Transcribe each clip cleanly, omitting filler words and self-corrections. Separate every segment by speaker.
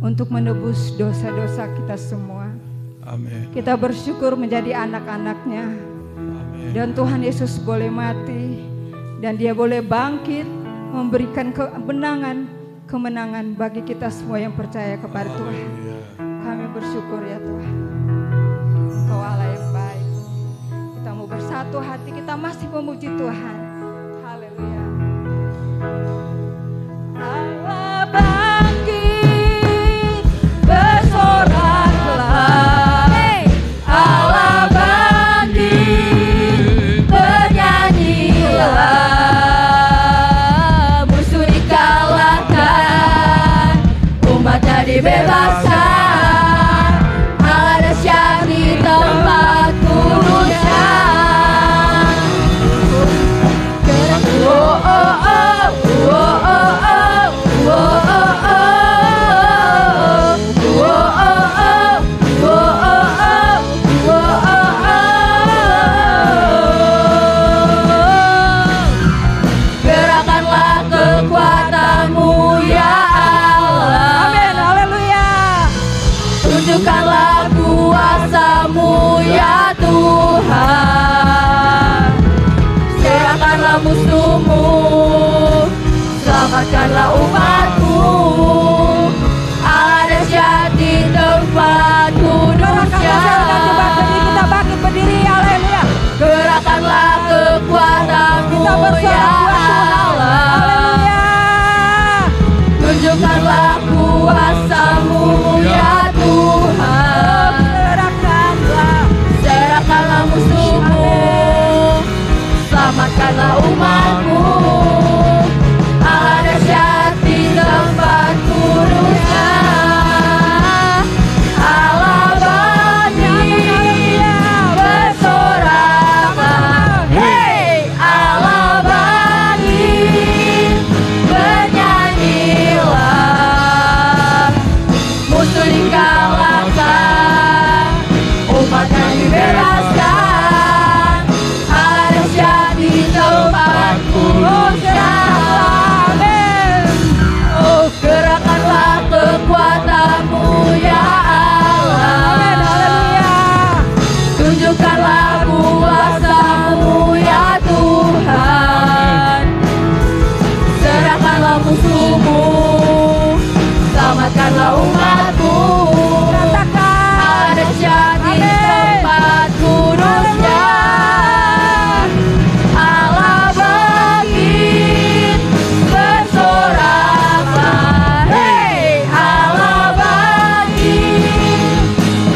Speaker 1: untuk menebus dosa-dosa kita semua.
Speaker 2: Amin.
Speaker 1: Kita bersyukur menjadi anak-anak-Nya.
Speaker 2: Amin.
Speaker 1: Dan Tuhan Yesus boleh mati dan Dia boleh bangkit memberikan kemenangan bagi kita semua yang percaya kepada Tuhan. Kami bersyukur ya Tuhan. Engkau Allah yang baik. Kita mau bersatu hati, kita masih memuji Tuhan. Haleluya. Allah bangkit, bersoraklah. Allah bangkit, bernyanyilah. Musuh dikalahkan, umatnya dibebaskan. Allah dahsyat di tempat kudusnya. Oh, oh, oh, oh, oh, oh, gerakanlah kekuatan-Mu ya Allah. Amin, haleluya. Tunjukkanlah kuasa-Mu ya Tuhan. Serahkanlah musuh-Mu, selamatkanlah umat-Mu. Allah dahsyat di tempat kudusnya. Kita bangkit berdiri, haleluya. Gerakanlah kekuatan-Mu ya Allah. Haleluya. Tunjukkanlah kuasa-Mu ya Tuhan. Serahkanlah musuh-Mu, selamatkanlah umat-Mu. Allah dahsyat di tempat kudusnya. Allah bangkit, bersoraklah. Hei, Allah bangkit, bernyanyilah. Musuh dikalahkan, umatnya dibebaskan. Allah dahsyat di tempat kudusnya. Amin. Oh, gerakanlah kekuatan-Mu ya Allah. Amin, haleluya. Tunjukkanlah kuasa-Mu ya Tuhan. Serahkanlah musuh-Mu, selamatkanlah umat-Mu. Allah dahsyat di tempat kudusnya. Allah bangkit, bersoraklah. Hei, Allah bangkit,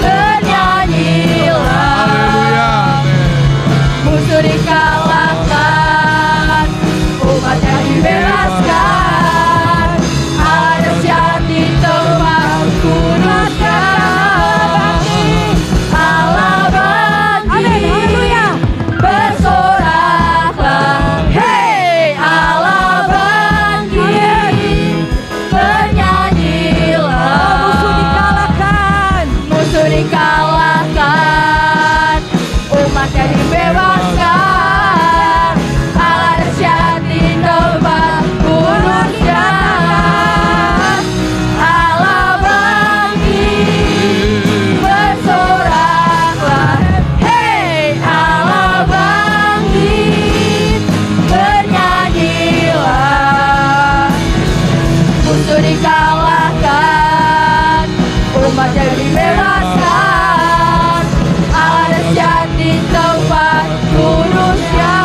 Speaker 1: bernyanyilah. Musuh dikalahkan, umatnya dibebaskan. Allah dahsyat di tempat kudusnya. Allah bangkit, bersoraklah. Hei, Allah bangkit, bernyanyilah. Musuh dikalahkan, umatnya dibebaskan. Allah dahsyat di tempat kudusnya. Allah bangkit, bersoraklah. Hei, Allah bangkit, bernyanyilah. Musuh dikalahkan, umatnya dibebaskan. Allah dahsyat di tempat kudusnya.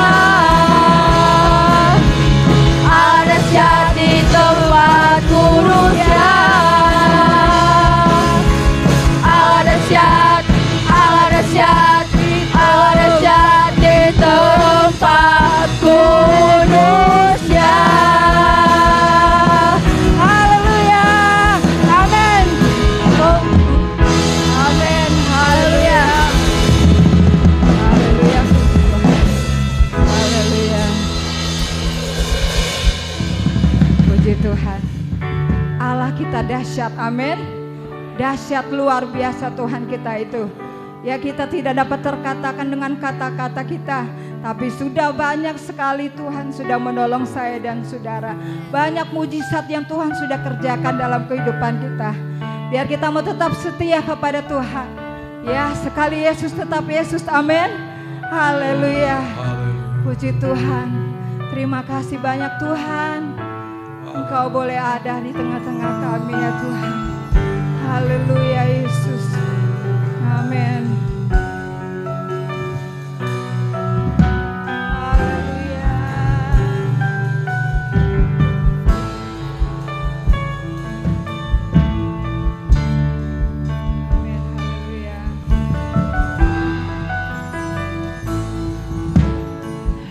Speaker 1: Allah dahsyat di tempat kudusnya. Allah dahsyat, Allah dahsyat, Allah dahsyat di tempat kudusnya. Haleluya. Amin. Amin. Haleluya. Haleluya. Haleluya. Puji Tuhan. Allah kita dahsyat, amin. Dahsyat luar biasa Tuhan kita itu. Ya, kita tidak dapat terkatakan dengan kata-kata kita, tapi sudah banyak sekali Tuhan sudah menolong saya dan saudara. Banyak mujizat yang Tuhan sudah kerjakan dalam kehidupan kita. Biar kita mau tetap setia kepada Tuhan. Ya, sekali Yesus tetap Yesus. Amin. Haleluya. Puji Tuhan. Terima kasih banyak Tuhan. Engkau boleh ada di tengah-tengah kami ya Tuhan. Haleluya Yesus. Amin. Haleluya. Amin. Haleluya.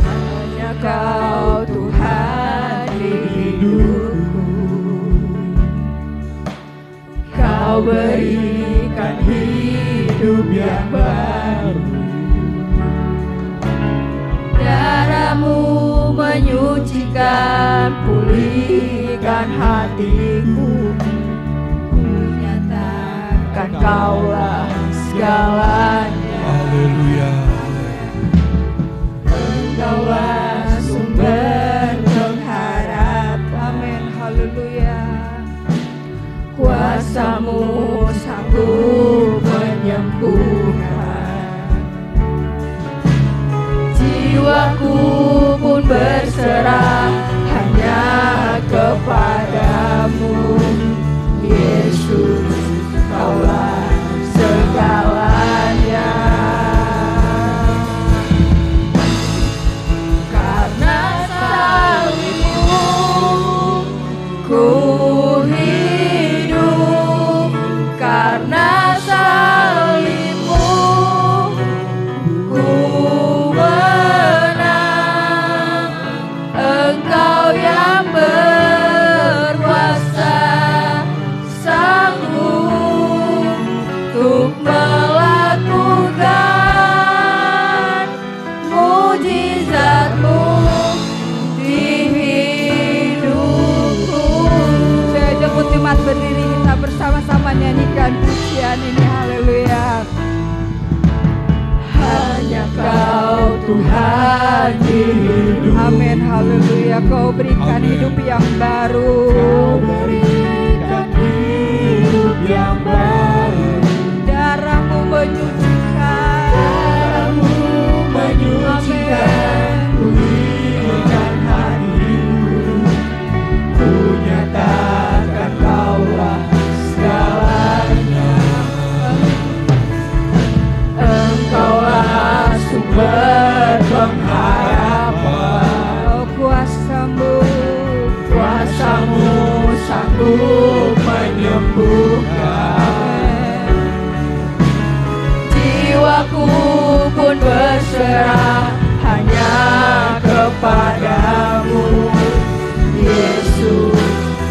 Speaker 1: Hanya Kau Tuhan di hidupku. Kau berikan hidup yang baru. Darah-Mu menyucikan, pulihkan hatiku. Ku nyatakan Kaulah segalanya.
Speaker 2: Haleluya.
Speaker 1: Engkaulah sumber pengharap. Amin. Haleluya. Kuasa-Mu sanggup menyembuhkan. Jiwaku pun berserah hanya kepada-Mu. Yesus, Kaulah segalanya. Karena salib-Mu ku hidup, karena salib-Mu ku menang. Engkau yang berkuasa, sanggup untuk melakukan mujizat-Mu di hidupku. Saya jemput jemaat berdiri, kita bersama-sama nyanyikan pujian ini. Haleluya. Hanya Kau Tuhan di hidup. Amin. Haleluya. Kau berikan
Speaker 2: Amin.
Speaker 1: hidup yang baru. Kau berikan hidup yang baru. Darah-Mu menyucikan. Darah-Mu menyucikan. Pulihkan hatiku. Ku nyatakan Kaulah segalanya. Engkaulah sumber pengharapan. Oh, kuasa-Mu, kuasa-Mu sanggup menyembuhkan. Jiwaku pun berserah hanya kepada-Mu. Yesus,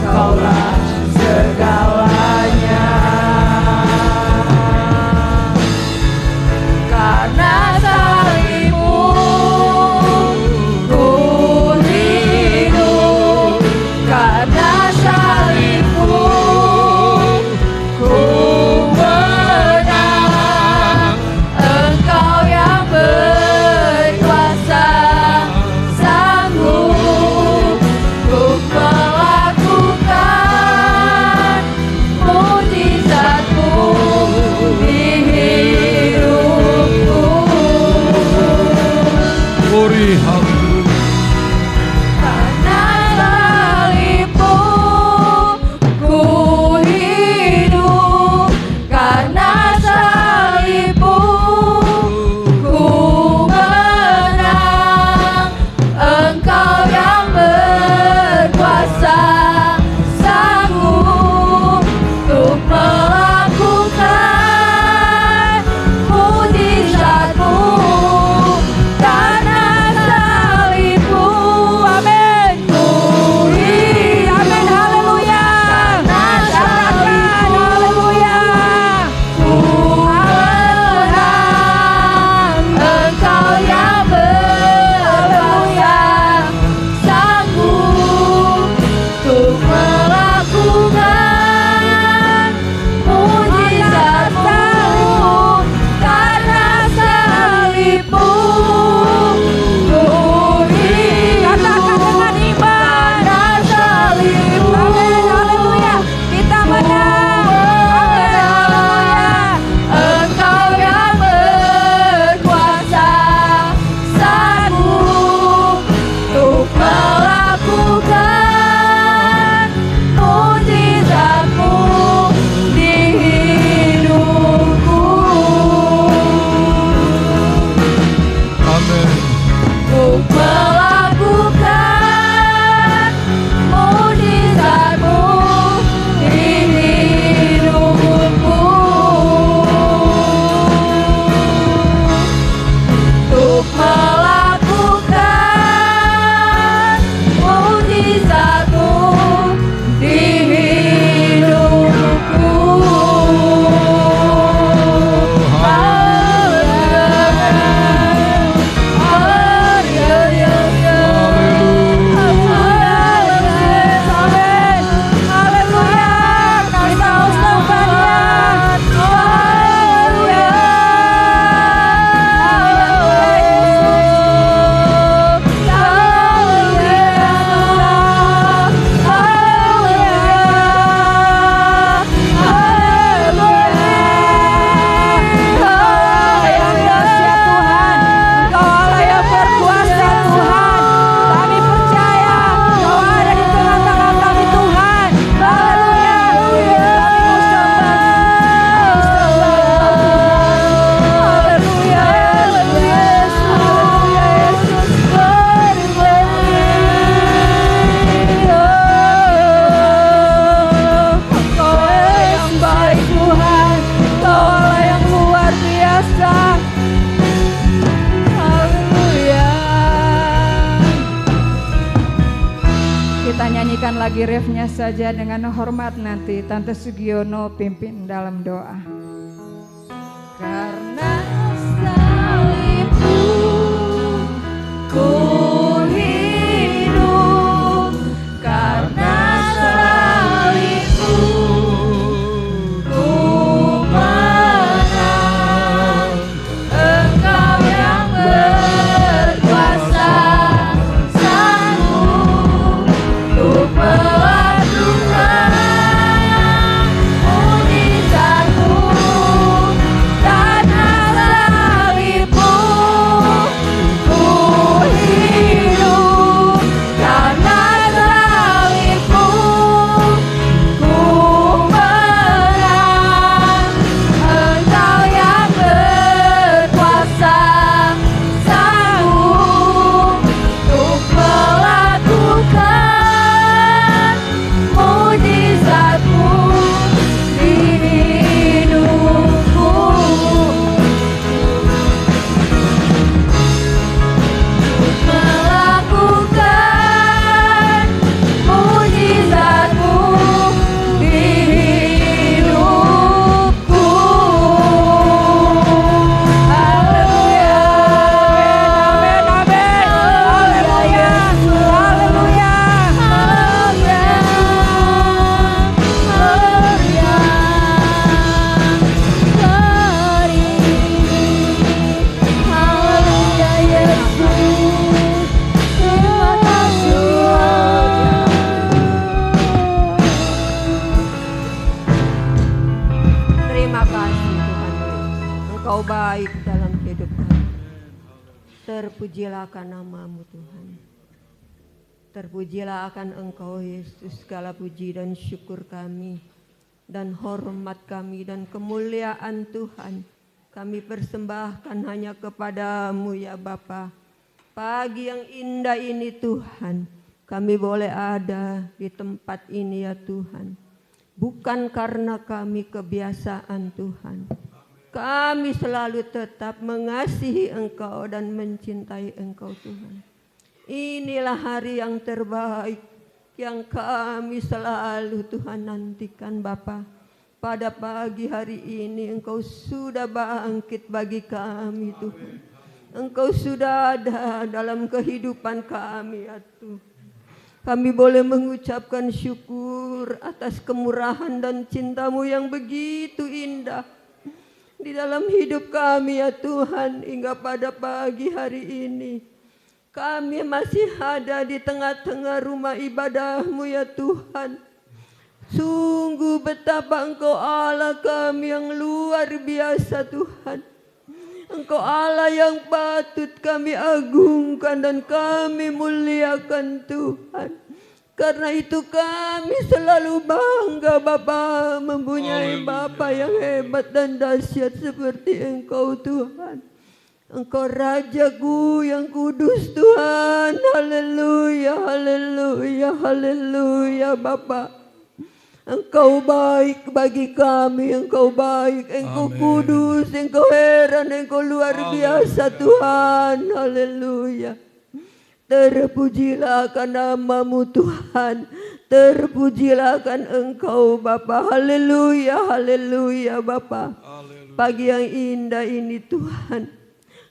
Speaker 1: Kaulah segalanya. Karena salib-Mu ku hidup, karena salib-Mu ku menang. Engkau yang berkuasa, Kita nyanyikan lagi refnya saja dengan hormat, nanti Tante Sugiono pimpin dalam doa. Karena salibmu ku hidup, karena salibmu ku menang. Engkau yang berkuasa sanggup untuk melakukan mujizatmu. Karena salibmu ku hidup, karena salibmu ku menang. Engkau yang berkuasa sanggup untuk melakukan mujizatmu di hidupku. Melakukan mujizatmu di hidupku. Haleluya, amin, amin, haleluya, haleluya, haleluya, haleluya. Haleluya Yesus, terima kasih.
Speaker 3: Terima kasih Tuhan Yesus. Engkau baik dalam hidup kami. Terpujilah akan nama-Mu Tuhan. Terpujilah akan Engkau Yesus. Segala puji dan syukur kami dan hormat kami dan kemuliaan Tuhan kami persembahkan hanya kepada-Mu ya Bapa. Pagi yang indah ini Tuhan, kami boleh ada di tempat ini ya Tuhan. Bukan karena kami kebiasaan Tuhan. Kami selalu tetap mengasihi Engkau dan mencintai Engkau Tuhan. Inilah hari yang terbaik yang kami selalu Tuhan nantikan Bapa. Pada pagi hari ini Engkau sudah bangkit bagi kami Tuhan. Engkau sudah ada dalam kehidupan kami ya Tuhan. Kami boleh mengucapkan syukur atas kemurahan dan cinta-Mu yang begitu indah di dalam hidup kami ya Tuhan. Hingga pada pagi hari ini kami masih ada di tengah-tengah rumah ibadah-Mu ya Tuhan. Sungguh betapa Engkau Allah kami yang luar biasa Tuhan. Engkau Allah yang patut kami agungkan dan kami muliakan Tuhan. Karena itu kami selalu bangga Bapa mempunyai Bapa yang hebat dan dahsyat seperti Engkau Tuhan. Engkau Rajaku yang kudus Tuhan. Haleluya, haleluya, haleluya Bapa. Engkau baik bagi kami, Engkau baik, Engkau kudus, Engkau heran, Engkau luar biasa Tuhan. Haleluya. Terpujilah akan nama-Mu Tuhan. Terpujilah akan Engkau Bapa. Haleluya, haleluya Bapa. Pagi yang indah ini Tuhan,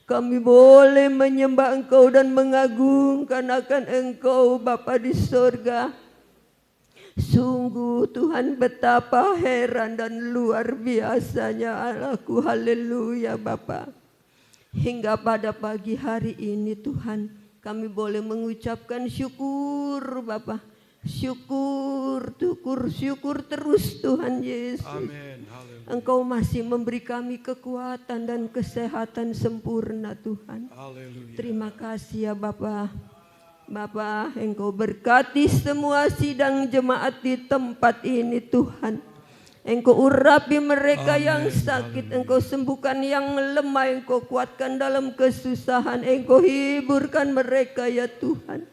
Speaker 3: kami boleh menyembah Engkau dan mengagungkan akan Engkau Bapa di surga. Sungguh Tuhan betapa heran dan luar biasanya Allahku. Haleluya Bapa. Hingga pada pagi hari ini Tuhan, kami boleh mengucapkan syukur Bapa. Syukur, syukur terus Tuhan Yesus.
Speaker 2: Amin.
Speaker 3: Engkau masih memberi kami kekuatan dan kesehatan sempurna Tuhan.
Speaker 2: Haleluya.
Speaker 3: Terima kasih ya Bapa. Bapa, Engkau berkati semua sidang jemaat di tempat ini Tuhan. Engkau urapi mereka yang sakit, Engkau sembuhkan yang lemah, Engkau kuatkan dalam kesusahan, Engkau hiburkan mereka ya Tuhan.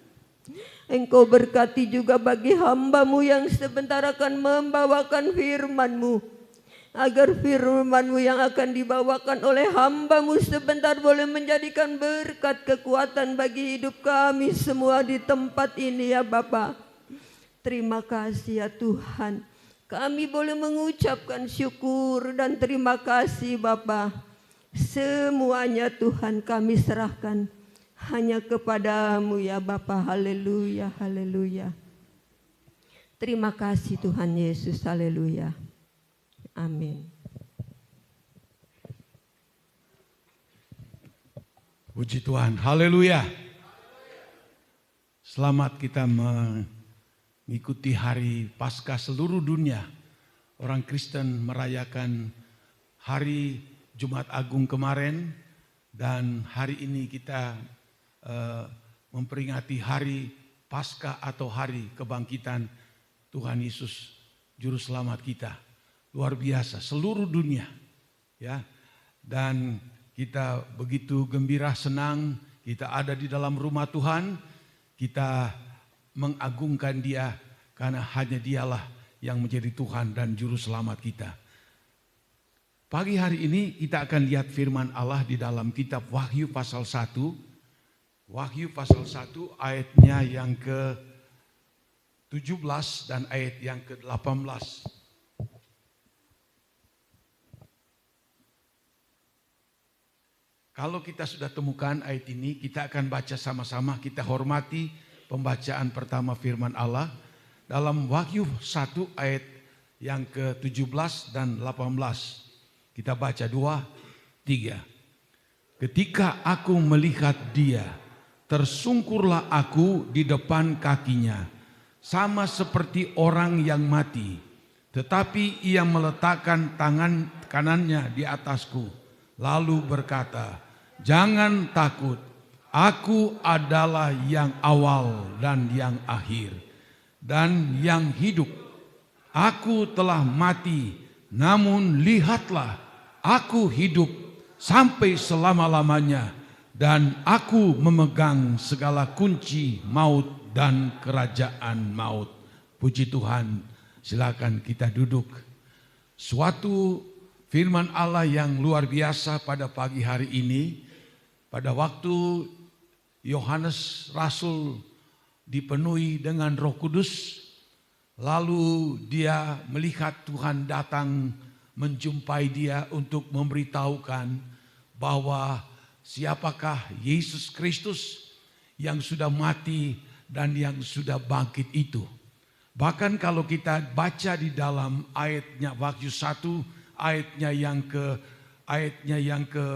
Speaker 3: Engkau berkati juga bagi hamba-Mu yang sebentar akan membawakan firman-Mu. Agar firman-Mu yang akan dibawakan oleh hamba-Mu sebentar boleh menjadikan berkat kekuatan bagi hidup kami semua di tempat ini ya Bapa. Terima kasih ya Tuhan. Kami boleh mengucapkan syukur dan terima kasih Bapa. Semuanya Tuhan kami serahkan hanya kepadamu ya Bapa. Haleluya, haleluya. Terima kasih Tuhan Yesus, haleluya. Amin.
Speaker 2: Puji Tuhan, haleluya. Selamat kita mengikuti hari Paskah seluruh dunia. Orang Kristen merayakan hari Jumat Agung kemarin dan hari ini kita memperingati hari Paskah atau hari kebangkitan Tuhan Yesus Juru Selamat kita. Luar biasa, seluruh dunia. Ya. Dan kita begitu gembira, senang, kita ada di dalam rumah Tuhan, kita mengagungkan Dia karena hanya Dialah yang menjadi Tuhan dan Juru Selamat kita. Pagi hari ini kita akan lihat firman Allah di dalam kitab Wahyu pasal 1. Wahyu pasal 1 ayatnya yang ke-17 dan ayat yang ke-18. Kalau kita sudah temukan ayat ini, kita akan baca sama-sama, kita hormati pembacaan pertama firman Allah dalam Wahyu 1 ayat yang ke-17 dan 18. Kita baca 2, 3. Ketika aku melihat Dia, tersungkurlah aku di depan kakinya, sama seperti orang yang mati. Tetapi Ia meletakkan tangan kanannya di atasku, lalu berkata, jangan takut, aku adalah yang awal dan yang akhir, dan yang hidup. Aku telah mati, namun lihatlah, aku hidup sampai selama-lamanya, dan aku memegang segala kunci maut dan kerajaan maut. Puji Tuhan, silakan kita duduk. Suatu firman Allah yang luar biasa pada pagi hari ini. Pada waktu Yohanes Rasul dipenuhi dengan Roh Kudus, lalu dia melihat Tuhan datang menjumpai dia untuk memberitahukan bahwa siapakah Yesus Kristus yang sudah mati dan yang sudah bangkit itu. Bahkan kalau kita baca di dalam ayatnya Wahyu 1 ayatnya yang ke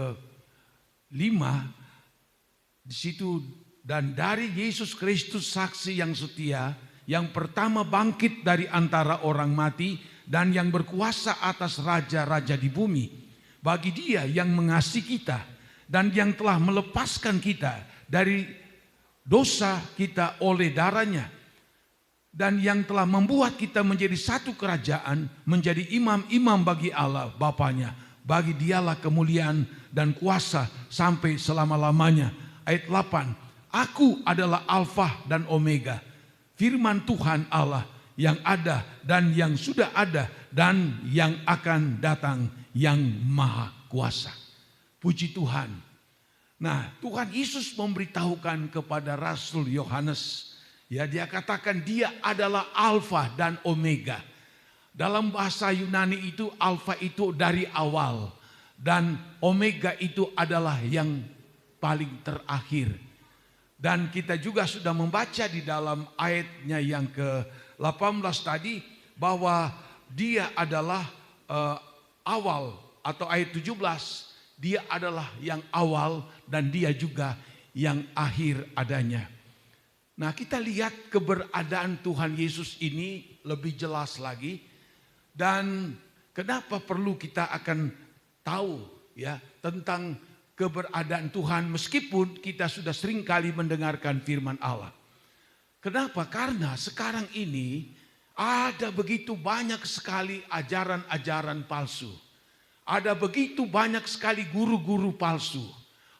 Speaker 2: 5 di situ, dan dari Yesus Kristus saksi yang setia, yang pertama bangkit dari antara orang mati dan yang berkuasa atas raja-raja di bumi, bagi Dia yang mengasihi kita dan yang telah melepaskan kita dari dosa kita oleh darahnya, dan yang telah membuat kita menjadi satu kerajaan, menjadi imam-imam bagi Allah Bapanya. Bagi Dialah kemuliaan dan kuasa sampai selama-lamanya. Ayat 8, aku adalah Alfa dan Omega, firman Tuhan Allah yang ada dan yang sudah ada dan yang akan datang, yang maha kuasa. Puji Tuhan. Nah, Tuhan Yesus memberitahukan kepada Rasul Yohanes, ya, dia katakan Dia adalah Alfa dan Omega. Dalam bahasa Yunani itu Alfa itu dari awal dan Omega itu adalah yang paling terakhir. Dan kita juga sudah membaca di dalam ayatnya yang ke-18 tadi bahwa Dia adalah awal, atau ayat 17, Dia adalah yang awal dan Dia juga yang akhir adanya. Nah, kita lihat keberadaan Tuhan Yesus ini lebih jelas lagi. Dan kenapa perlu kita akan tahu ya tentang keberadaan Tuhan meskipun kita sudah sering kali mendengarkan firman Allah. Kenapa? Karena sekarang ini ada begitu banyak sekali ajaran-ajaran palsu. Ada begitu banyak sekali guru-guru palsu.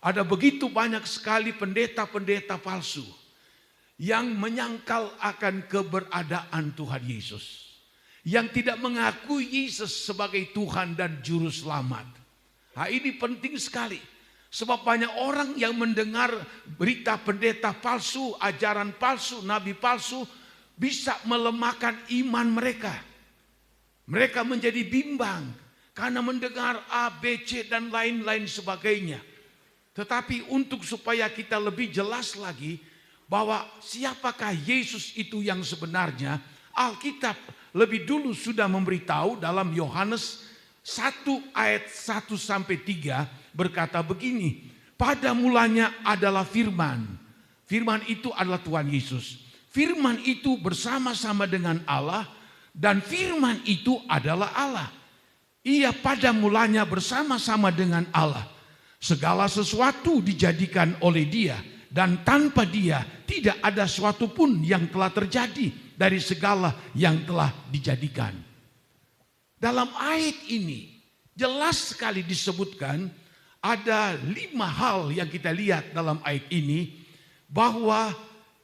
Speaker 2: Ada begitu banyak sekali pendeta-pendeta palsu yang menyangkal akan keberadaan Tuhan Yesus, yang tidak mengakui Yesus sebagai Tuhan dan Juru Selamat. Nah, ini penting sekali, sebab banyak orang yang mendengar berita pendeta palsu, ajaran palsu, nabi palsu, bisa melemahkan iman mereka. Mereka menjadi bimbang karena mendengar A, B, C dan lain-lain sebagainya. Tetapi untuk supaya kita lebih jelas lagi bahwa siapakah Yesus itu yang sebenarnya, Alkitab lebih dulu sudah memberitahu dalam Yohanes 1 ayat 1 sampai 3 berkata begini, pada mulanya adalah firman. Firman itu adalah Tuhan Yesus. Firman itu bersama-sama dengan Allah dan firman itu adalah Allah. Ia pada mulanya bersama-sama dengan Allah. Segala sesuatu dijadikan oleh Dia dan tanpa Dia tidak ada sesuatu pun yang telah terjadi dari segala yang telah dijadikan. Dalam ayat ini jelas sekali disebutkan ada 5 hal yang kita lihat dalam ayat ini bahwa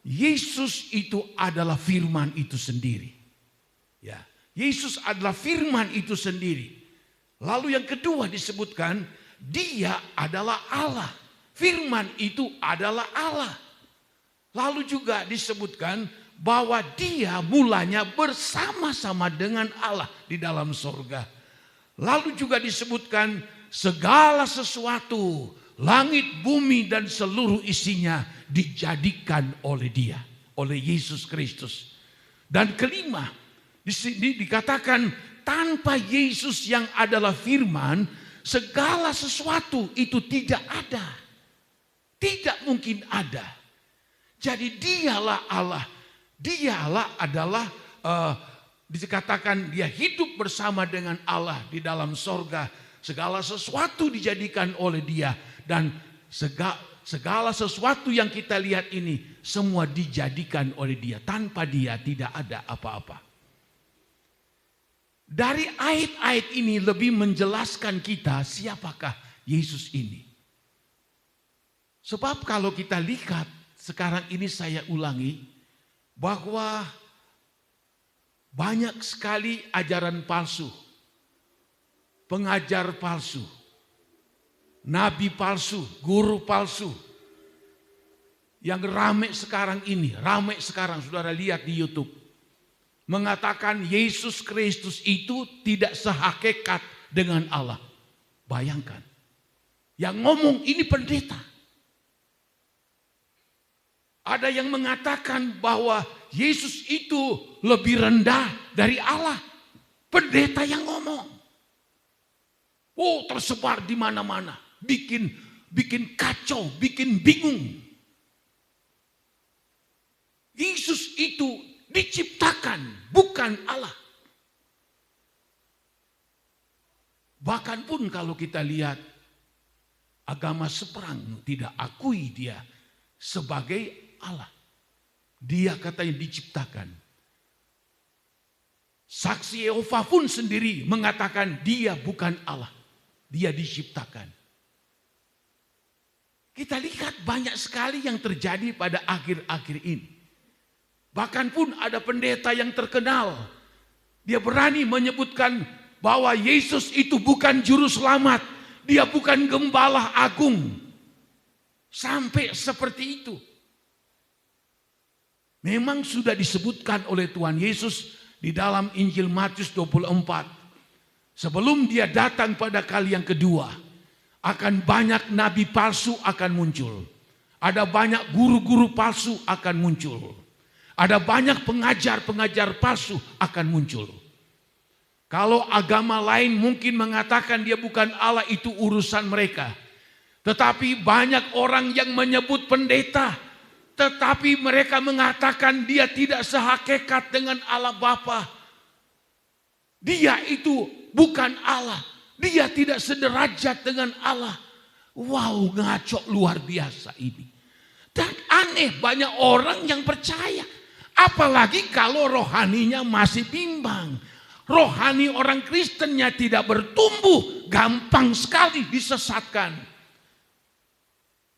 Speaker 2: Yesus itu adalah firman itu sendiri. Ya, Yesus adalah firman itu sendiri. Lalu yang kedua disebutkan Dia adalah Allah. Firman itu adalah Allah. Lalu juga disebutkan bahwa Dia mulanya bersama-sama dengan Allah di dalam surga. Lalu juga disebutkan segala sesuatu, langit, bumi dan seluruh isinya dijadikan oleh Dia, oleh Yesus Kristus. Dan kelima, di sini dikatakan tanpa Yesus yang adalah firman, segala sesuatu itu tidak ada. Tidak mungkin ada. Jadi Dialah Allah. Dialah adalah dikatakan Dia hidup bersama dengan Allah di dalam sorga. Segala sesuatu dijadikan oleh Dia dan segala sesuatu yang kita lihat ini semua dijadikan oleh Dia. Tanpa Dia tidak ada apa-apa. Dari ayat-ayat ini lebih menjelaskan kita siapakah Yesus ini. Sebab kalau kita lihat sekarang ini saya ulangi bahwa banyak sekali ajaran palsu. Pengajar palsu, nabi palsu, guru palsu. Yang ramai sekarang saudara lihat di YouTube. Mengatakan Yesus Kristus itu tidak sehakikat dengan Allah. Bayangkan. Yang ngomong ini pendeta. Ada yang mengatakan bahwa Yesus itu lebih rendah dari Allah. Pendeta yang ngomong. Oh, tersebar di mana-mana, bikin kacau, bikin bingung. Yesus itu diciptakan, bukan Allah. Bahkan pun kalau kita lihat agama seberang tidak akui Dia sebagai Allah. Dia katanya diciptakan. Saksi Yehova pun sendiri mengatakan Dia bukan Allah. Dia diciptakan. Kita lihat banyak sekali yang terjadi pada akhir-akhir ini. Bahkan pun ada pendeta yang terkenal. Dia berani menyebutkan bahwa Yesus itu bukan juru selamat. Dia bukan gembala agung. Sampai seperti itu. Memang sudah disebutkan oleh Tuhan Yesus di dalam Injil Matius 24. Sebelum Dia datang pada kali yang kedua, akan banyak nabi palsu akan muncul. Ada banyak guru-guru palsu akan muncul. Ada banyak pengajar-pengajar palsu akan muncul. Kalau agama lain mungkin mengatakan Dia bukan Allah, itu urusan mereka. Tetapi banyak orang yang menyebut pendeta, tetapi mereka mengatakan Dia tidak sehakikat dengan Allah Bapa. Dia itu bukan Allah. Dia tidak sederajat dengan Allah. Wow, ngaco luar biasa ini. Dan aneh banyak orang yang percaya. Apalagi kalau rohaninya masih bimbang. Rohani orang Kristennya tidak bertumbuh. Gampang sekali disesatkan.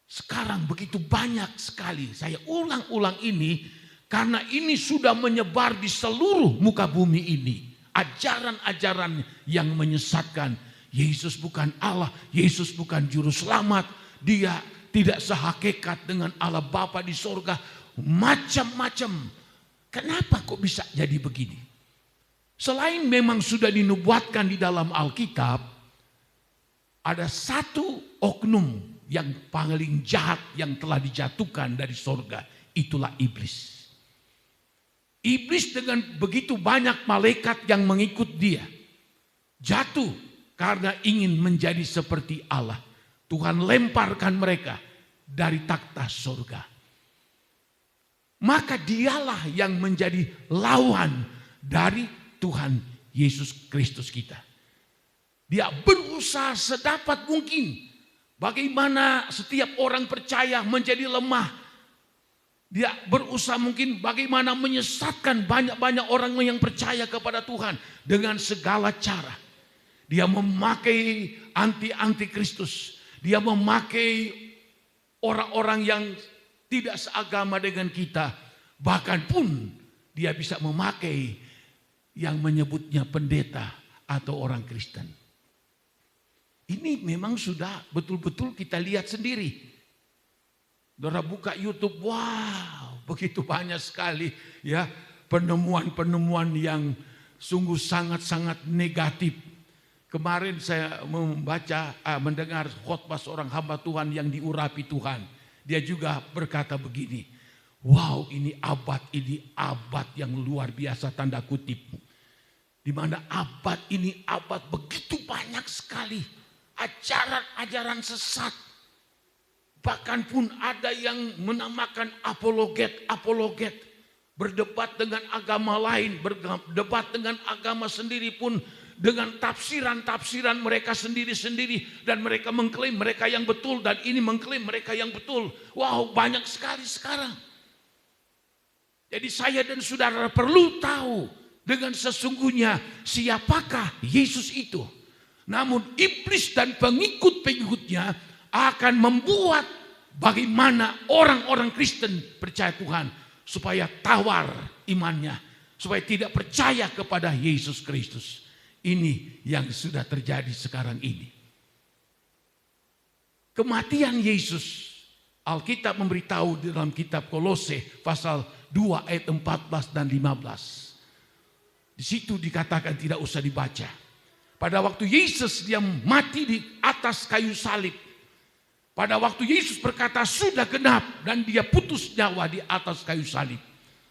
Speaker 2: Sekarang begitu banyak sekali. Saya ulang-ulang ini. Karena ini sudah menyebar di seluruh muka bumi ini. Ajaran-ajaran yang menyesatkan. Yesus bukan Allah, Yesus bukan juru selamat. Dia tidak sehakikat dengan Allah Bapa di sorga. Macam-macam Kenapa kok bisa jadi begini? Selain memang sudah dinubuatkan di dalam Alkitab, ada satu oknum yang paling jahat yang telah dijatuhkan dari sorga. Itulah iblis. Iblis dengan begitu banyak malaikat yang mengikut dia. Jatuh karena ingin menjadi seperti Allah. Tuhan lemparkan mereka dari takhta sorga. Maka dialah yang menjadi lawan dari Tuhan Yesus Kristus kita. Dia berusaha sedapat mungkin bagaimana setiap orang percaya menjadi lemah. Dia berusaha mungkin bagaimana menyesatkan banyak-banyak orang yang percaya kepada Tuhan dengan segala cara. Dia memakai anti-Kristus. Dia memakai orang-orang yang tidak seagama dengan kita. Bahkan pun dia bisa memakai yang menyebutnya pendeta atau orang Kristen. Ini memang sudah betul-betul kita lihat sendiri. Saudara buka YouTube, wow, begitu banyak sekali ya penemuan-penemuan yang sungguh sangat-sangat negatif. Kemarin saya mendengar khotbah seorang hamba Tuhan yang diurapi Tuhan. Dia juga berkata begini, wow, ini abad yang luar biasa, tanda kutip. Di mana abad ini abad begitu banyak sekali ajaran-ajaran sesat. Bahkan pun ada yang menamakan apologet. Berdebat dengan agama lain, berdebat dengan agama sendiri pun dengan tafsiran-tafsiran mereka sendiri-sendiri. Dan mereka mengklaim mereka yang betul dan ini mengklaim mereka yang betul. Wow, banyak sekali sekarang. Jadi saya dan saudara perlu tahu dengan sesungguhnya siapakah Yesus itu. Namun iblis dan pengikut-pengikutnya akan membuat bagaimana orang-orang Kristen percaya Tuhan supaya tawar imannya, supaya tidak percaya kepada Yesus Kristus. Ini yang sudah terjadi sekarang ini. Kematian Yesus, Alkitab memberitahu di dalam kitab Kolose pasal 2 ayat 14 dan 15. Di situ dikatakan tidak usah dibaca. Pada waktu Yesus dia mati di atas kayu salib. Pada waktu Yesus berkata sudah genap dan dia putus nyawa di atas kayu salib.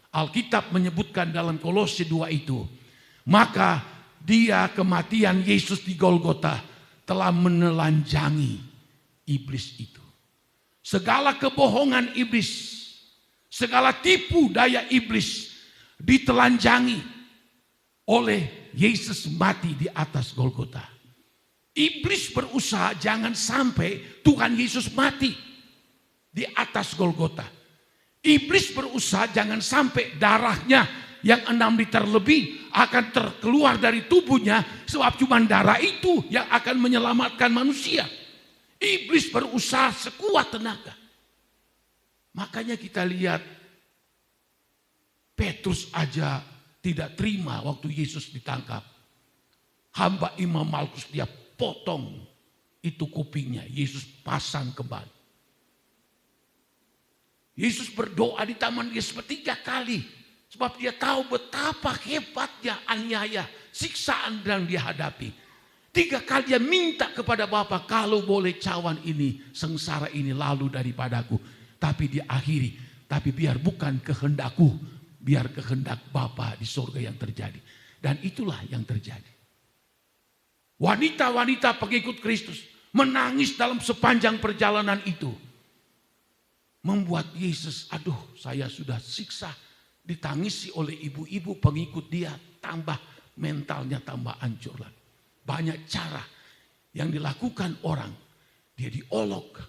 Speaker 2: Alkitab menyebutkan dalam Kolose 2 itu. Maka dia kematian Yesus di Golgota telah menelanjangi iblis itu. Segala kebohongan iblis, segala tipu daya iblis ditelanjangi oleh Yesus mati di atas Golgota. Iblis berusaha jangan sampai Tuhan Yesus mati di atas Golgota. Iblis berusaha jangan sampai darahnya yang 6 liter lebih akan terkeluar dari tubuhnya. Sebab cuma darah itu yang akan menyelamatkan manusia. Iblis berusaha sekuat tenaga. Makanya kita lihat Petrus aja tidak terima waktu Yesus ditangkap. Hamba Imam Malkus dia potong itu kupingnya. Yesus pasang kembali. Yesus berdoa di taman Gesem 3 kali. Sebab dia tahu betapa hebatnya aniaya, siksaan yang dia hadapi. 3 kali dia minta kepada Bapa, kalau boleh cawan ini, sengsara ini lalu daripadaku. Tapi dia akhiri, tapi biar bukan kehendakku, biar kehendak Bapa di surga yang terjadi. Dan itulah yang terjadi. Wanita-wanita pengikut Kristus menangis dalam sepanjang perjalanan itu. Membuat Yesus, aduh saya sudah siksa. Ditangisi oleh ibu-ibu pengikut dia, tambah mentalnya tambah hancur lagi. Banyak cara yang dilakukan orang. Dia diolok.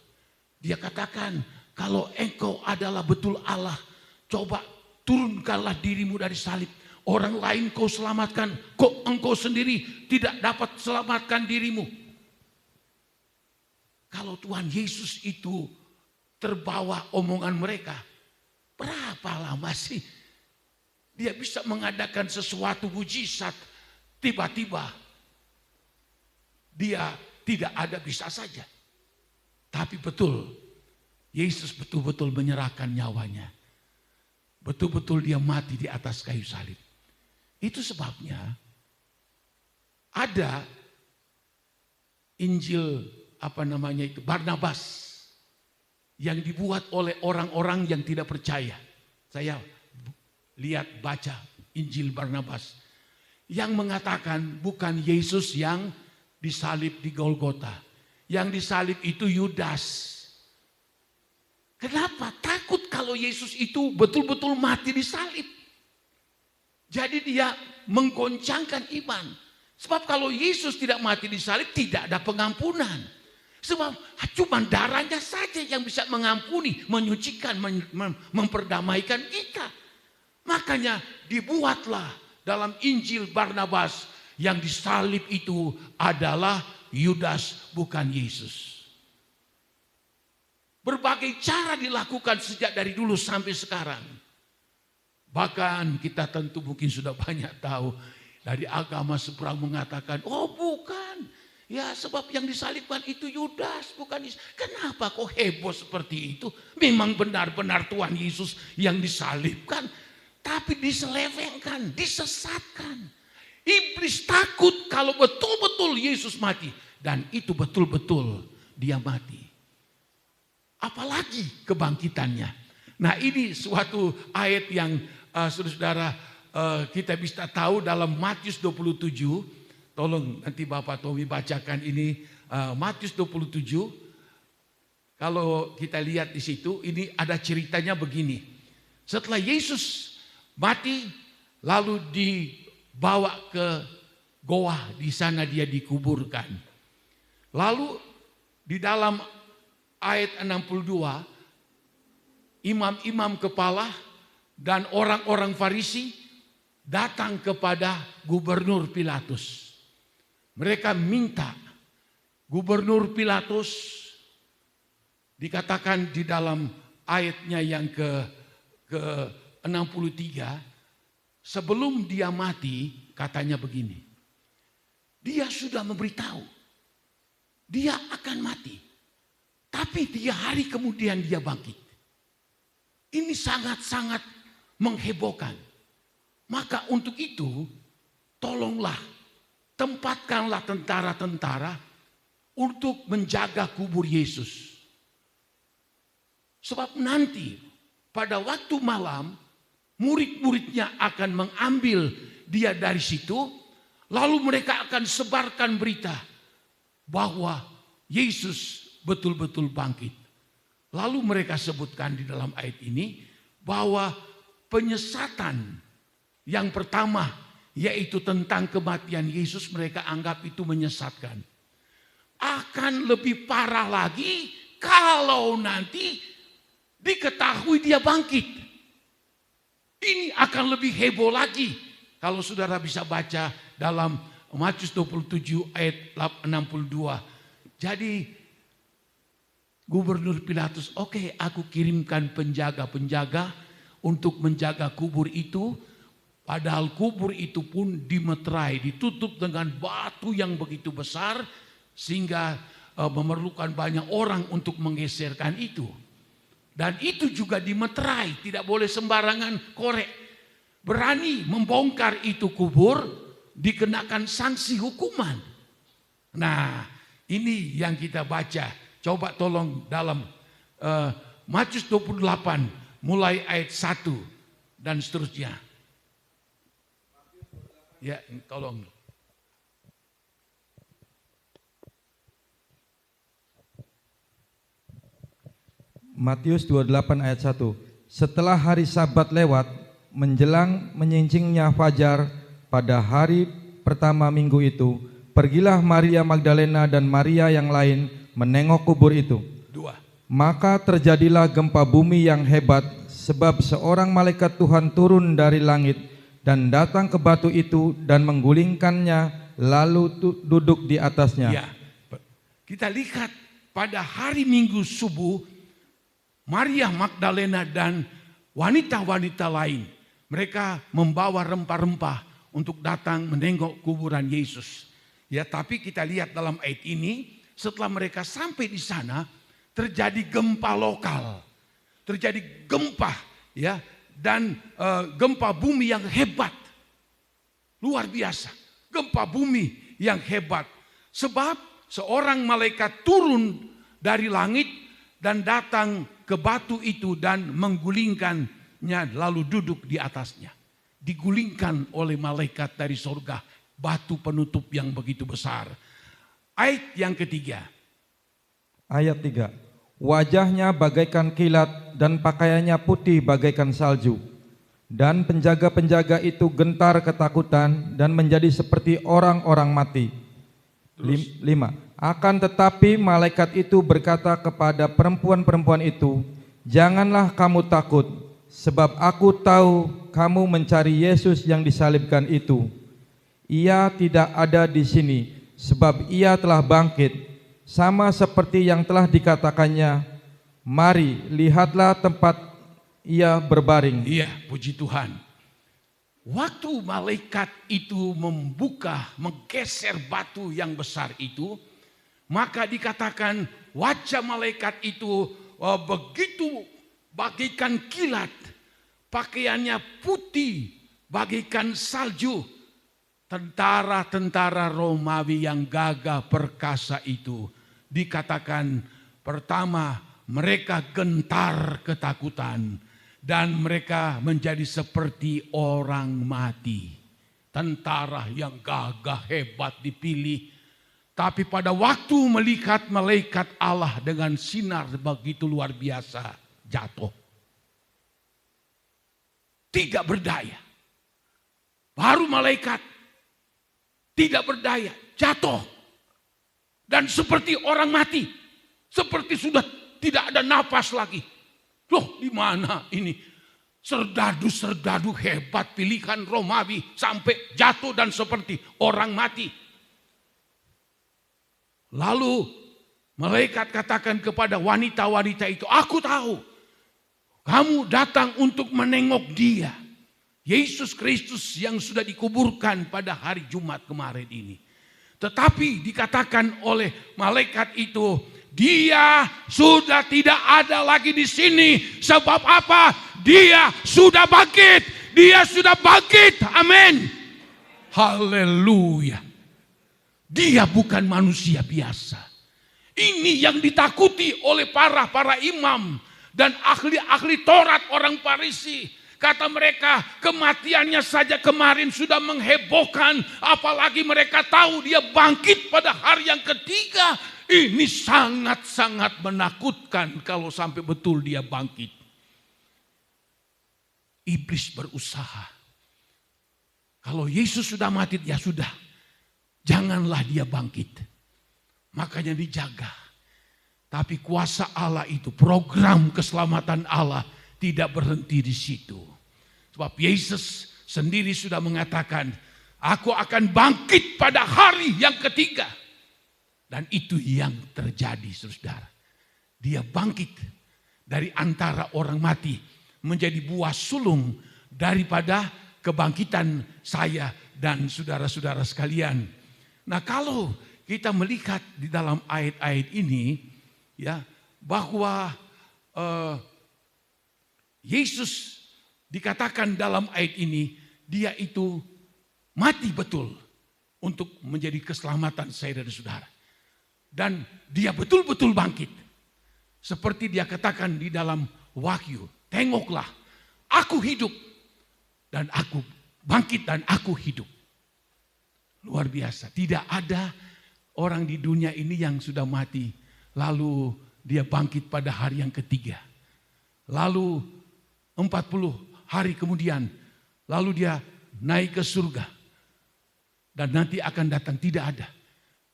Speaker 2: Dia katakan, kalau engkau adalah betul Allah, coba turunkanlah dirimu dari salib. Orang lain kau selamatkan, kok engkau sendiri tidak dapat selamatkan dirimu. Kalau Tuhan Yesus itu terbawa omongan mereka, berapa lama sih dia bisa mengadakan sesuatu mujizat, tiba-tiba dia tidak ada, bisa saja. Tapi betul, Yesus betul-betul menyerahkan nyawanya. betul-betul dia mati di atas kayu salib. Itu sebabnya ada Injil Barnabas yang dibuat oleh orang-orang yang tidak percaya. Saya lihat baca Injil Barnabas yang mengatakan bukan Yesus yang disalib di Golgota. Yang disalib itu Yudas. Kenapa? Takut kalau Yesus itu betul-betul mati disalib. Jadi dia menggoncangkan iman. Sebab kalau Yesus tidak mati disalib tidak ada pengampunan. Sebab cuma darahnya saja yang bisa mengampuni, menyucikan, memperdamaikan kita. Makanya dibuatlah dalam Injil Barnabas yang disalib itu adalah Yudas, bukan Yesus. Berbagai cara dilakukan sejak dari dulu sampai sekarang. Bahkan kita tentu mungkin sudah banyak tahu dari agama seberang mengatakan, oh bukan. Ya sebab yang disalibkan itu Yudas, bukan Yesus. Kenapa kok heboh seperti itu? Memang benar-benar Tuhan Yesus yang disalibkan. Tapi diselewengkan, disesatkan. Iblis takut kalau betul-betul Yesus mati. Dan itu betul-betul dia mati. Apalagi kebangkitannya. Nah ini suatu ayat yang saudara-saudara kita bisa tahu dalam Matius 27. Tolong nanti Bapak Tommy bacakan ini Matius 27. Kalau kita lihat di situ ini ada ceritanya begini. Setelah Yesus mati lalu dibawa ke goa, di sana dia dikuburkan. Lalu di dalam ayat 62 imam-imam kepala dan orang-orang Farisi datang kepada Gubernur Pilatus. Mereka minta Gubernur Pilatus, dikatakan di dalam ayatnya yang ke-63, sebelum dia mati katanya begini. Dia sudah memberitahu dia akan mati. Tapi 3 hari kemudian dia bangkit. Ini sangat-sangat menghebohkan. Maka untuk itu tolonglah tempatkanlah tentara-tentara untuk menjaga kubur Yesus. Sebab nanti pada waktu malam murid-muridnya akan mengambil dia dari situ. Lalu mereka akan sebarkan berita bahwa Yesus betul-betul bangkit. Lalu mereka sebutkan di dalam ayat ini bahwa penyesatan yang pertama yaitu tentang kematian Yesus mereka anggap itu menyesatkan. Akan lebih parah lagi kalau nanti diketahui dia bangkit. Ini akan lebih heboh lagi. Kalau saudara bisa baca dalam Matius 27 ayat 62. Jadi Gubernur Pilatus, oke, aku kirimkan penjaga-penjaga untuk menjaga kubur itu. Padahal kubur itu pun dimeterai, ditutup dengan batu yang begitu besar sehingga memerlukan banyak orang untuk menggeserkan itu. Dan itu juga dimeterai, tidak boleh sembarangan korek. Berani membongkar itu kubur, dikenakan sanksi hukuman. Nah, ini yang kita baca. Coba tolong dalam Matius 28 mulai ayat 1 dan seterusnya. Ya, tolong.
Speaker 4: Matius 28 ayat 1. Setelah hari Sabat lewat, menjelang menyingsingnya fajar pada hari pertama minggu itu, pergilah Maria Magdalena dan Maria yang lain menengok kubur itu.
Speaker 2: 2.
Speaker 4: Maka terjadilah gempa bumi yang hebat, sebab seorang malaikat Tuhan turun dari langit dan datang ke batu itu dan menggulingkannya, lalu duduk di atasnya.
Speaker 2: Ya, kita lihat pada hari Minggu subuh, Maria Magdalena dan wanita-wanita lain, mereka membawa rempah-rempah untuk datang menengok kuburan Yesus. Ya, tapi kita lihat dalam ayat ini, setelah mereka sampai di sana, terjadi gempa lokal, terjadi gempa, ya, dan gempa bumi yang hebat. Luar biasa, gempa bumi yang hebat. Sebab seorang malaikat turun dari langit dan datang ke batu itu dan menggulingkannya lalu duduk di atasnya. Digulingkan oleh malaikat dari surga, batu penutup yang begitu besar. Ayat yang ketiga.
Speaker 4: Ayat 3. Wajahnya bagaikan kilat dan pakaiannya putih bagaikan salju. Dan penjaga-penjaga itu gentar ketakutan dan menjadi seperti orang-orang mati. 5. Akan tetapi malaikat itu berkata kepada perempuan-perempuan itu, janganlah kamu takut, sebab aku tahu kamu mencari Yesus yang disalibkan itu. Ia tidak ada di sini, sebab ia telah bangkit, sama seperti yang telah dikatakannya. Mari, lihatlah tempat ia berbaring.
Speaker 2: Iya, puji Tuhan. Waktu malaikat itu menggeser batu yang besar itu, maka dikatakan wajah malaikat itu begitu bagaikan kilat, pakaiannya putih bagaikan salju. Tentara-tentara Romawi yang gagah perkasa itu dikatakan pertama mereka gentar ketakutan dan mereka menjadi seperti orang mati. Tentara yang gagah hebat dipilih, tapi pada waktu melihat malaikat Allah dengan sinar begitu luar biasa jatuh. Tidak berdaya. Baru malaikat tidak berdaya, jatuh. Dan seperti orang mati. Seperti sudah tidak ada napas lagi. Loh, di mana ini? Serdadu-serdadu hebat pilihan Romawi sampai jatuh dan seperti orang mati. Lalu malaikat katakan kepada wanita-wanita itu, aku tahu kamu datang untuk menengok dia. Yesus Kristus yang sudah dikuburkan pada hari Jumat kemarin ini. Tetapi dikatakan oleh malaikat itu, dia sudah tidak ada lagi di sini. Sebab apa? Dia sudah bangkit. Dia sudah bangkit. Amin. Haleluya. Dia bukan manusia biasa. Ini yang ditakuti oleh para imam dan ahli-ahli Taurat orang Farisi. Kata mereka, kematiannya saja kemarin sudah menghebohkan, apalagi mereka tahu dia bangkit pada hari yang ketiga. Ini sangat-sangat menakutkan kalau sampai betul dia bangkit. Iblis berusaha. Kalau Yesus sudah mati, ya sudah. Janganlah dia bangkit. Makanya dijaga. Tapi kuasa Allah itu, program keselamatan Allah tidak berhenti di situ. Sebab Yesus sendiri sudah mengatakan, aku akan bangkit pada hari yang ketiga. Dan itu yang terjadi, saudara. Dia bangkit dari antara orang mati menjadi buah sulung daripada kebangkitan saya dan saudara-saudara sekalian. Nah, kalau kita melihat di dalam ayat-ayat ini, ya, bahwa Yesus dikatakan dalam ayat ini, dia itu mati betul untuk menjadi keselamatan saya dan saudara. Dan dia betul-betul bangkit. Seperti dia katakan di dalam Wahyu, tengoklah, aku hidup dan aku bangkit dan aku hidup. Luar biasa, tidak ada orang di dunia ini yang sudah mati, lalu dia bangkit pada hari yang ketiga. Lalu 40 hari kemudian, lalu dia naik ke surga. Dan nanti akan datang, tidak ada.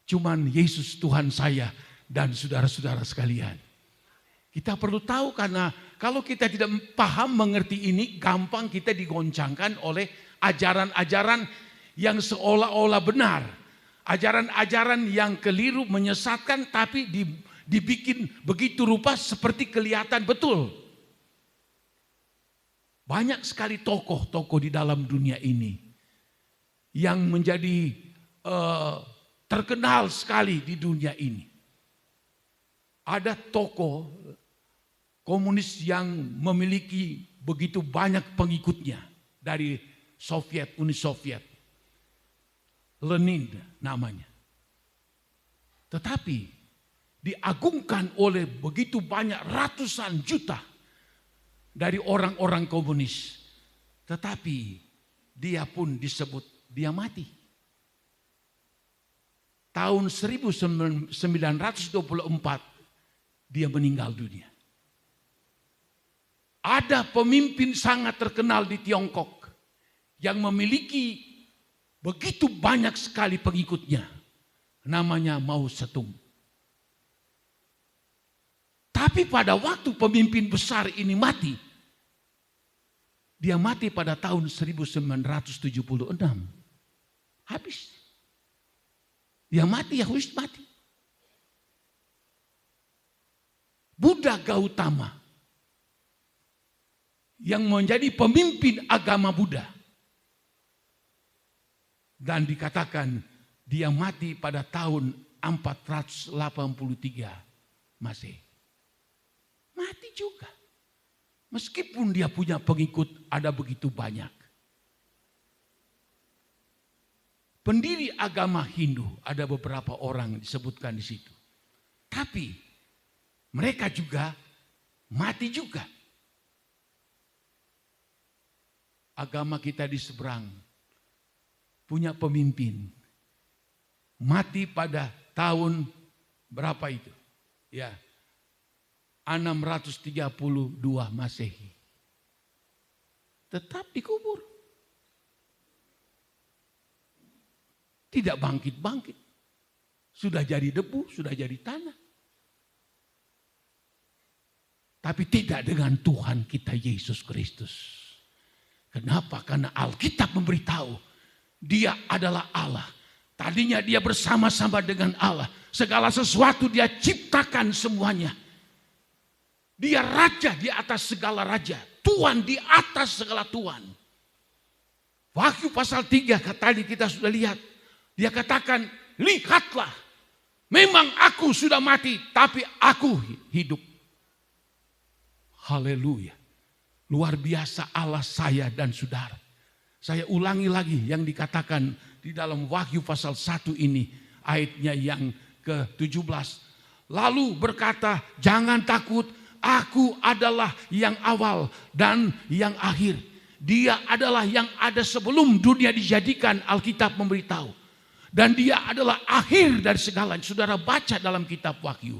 Speaker 2: Cuman Yesus Tuhan saya dan saudara-saudara sekalian. Kita perlu tahu karena kalau kita tidak paham mengerti ini, gampang kita digoncangkan oleh ajaran-ajaran yang seolah-olah benar. Ajaran-ajaran yang keliru, menyesatkan, tapi dibikin begitu rupa seperti kelihatan betul. Banyak sekali tokoh-tokoh di dalam dunia ini yang menjadi terkenal sekali di dunia ini. Ada tokoh komunis yang memiliki begitu banyak pengikutnya dari Uni Soviet. Lenin namanya. Tetapi diagungkan oleh begitu banyak ratusan juta dari orang-orang komunis. Tetapi dia pun disebut dia mati. Tahun 1924 dia meninggal dunia. Ada pemimpin sangat terkenal di Tiongkok yang memiliki begitu banyak sekali pengikutnya. Namanya Mao Zedong. Tapi pada waktu pemimpin besar ini mati, dia mati pada tahun 1976. Habis. Dia mati, ya harus mati. Buddha Gautama yang menjadi pemimpin agama Buddha. Dan dikatakan dia mati pada tahun 483 Masehi. Mati juga. Meskipun dia punya pengikut ada begitu banyak. Pendiri agama Hindu ada beberapa orang disebutkan di situ. Tapi mereka juga mati juga. Agama kita di seberang punya pemimpin. Mati pada tahun berapa itu? Ya, 632 Masehi. Tetap dikubur. Tidak bangkit-bangkit. Sudah jadi debu, sudah jadi tanah. Tapi tidak dengan Tuhan kita Yesus Kristus. Kenapa? Karena Alkitab memberitahu dia adalah Allah. Tadinya dia bersama-sama dengan Allah. Segala sesuatu dia ciptakan semuanya. Dia raja di atas segala raja. Tuhan di atas segala Tuhan. Wahyu pasal 3 tadi kita sudah lihat. Dia katakan, lihatlah. Memang aku sudah mati, tapi aku hidup. Haleluya. Luar biasa Allah saya dan saudara. Saya ulangi lagi yang dikatakan di dalam Wahyu pasal 1 ini. Ayatnya yang ke-17. Lalu berkata, jangan takut, aku adalah yang awal dan yang akhir. Dia adalah yang ada sebelum dunia dijadikan, Alkitab memberitahu. Dan dia adalah akhir dari segalanya. Saudara baca dalam kitab Wahyu.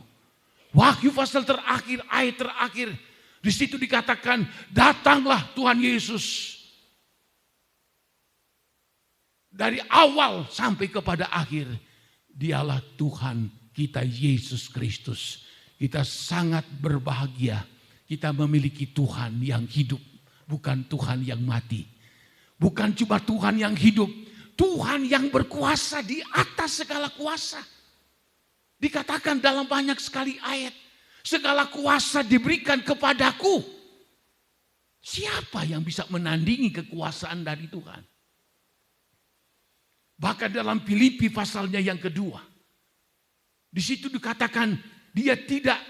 Speaker 2: Wahyu pasal terakhir, ayat terakhir. Di situ dikatakan, datanglah Tuhan Yesus. Dari awal sampai kepada akhir. Dialah Tuhan kita Yesus Kristus. Kita sangat berbahagia. Kita memiliki Tuhan yang hidup. Bukan Tuhan yang mati. Bukan cuma Tuhan yang hidup. Tuhan yang berkuasa di atas segala kuasa. Dikatakan dalam banyak sekali ayat. Segala kuasa diberikan kepadaku. Siapa yang bisa menandingi kekuasaan dari Tuhan? Bahkan dalam Filipi pasalnya yang kedua. Di situ dikatakan dia tidak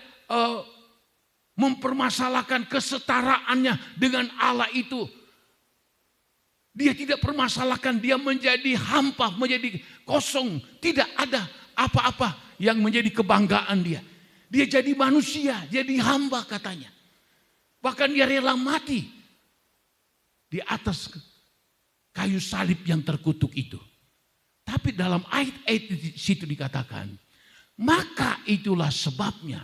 Speaker 2: mempermasalahkan kesetaraannya dengan Allah itu. Dia tidak permasalahkan, dia menjadi hampa, menjadi kosong. Tidak ada apa-apa yang menjadi kebanggaan dia. Dia jadi manusia, jadi hamba katanya. Bahkan dia rela mati di atas kayu salib yang terkutuk itu. Tapi dalam ayat-ayat di situ dikatakan, maka itulah sebabnya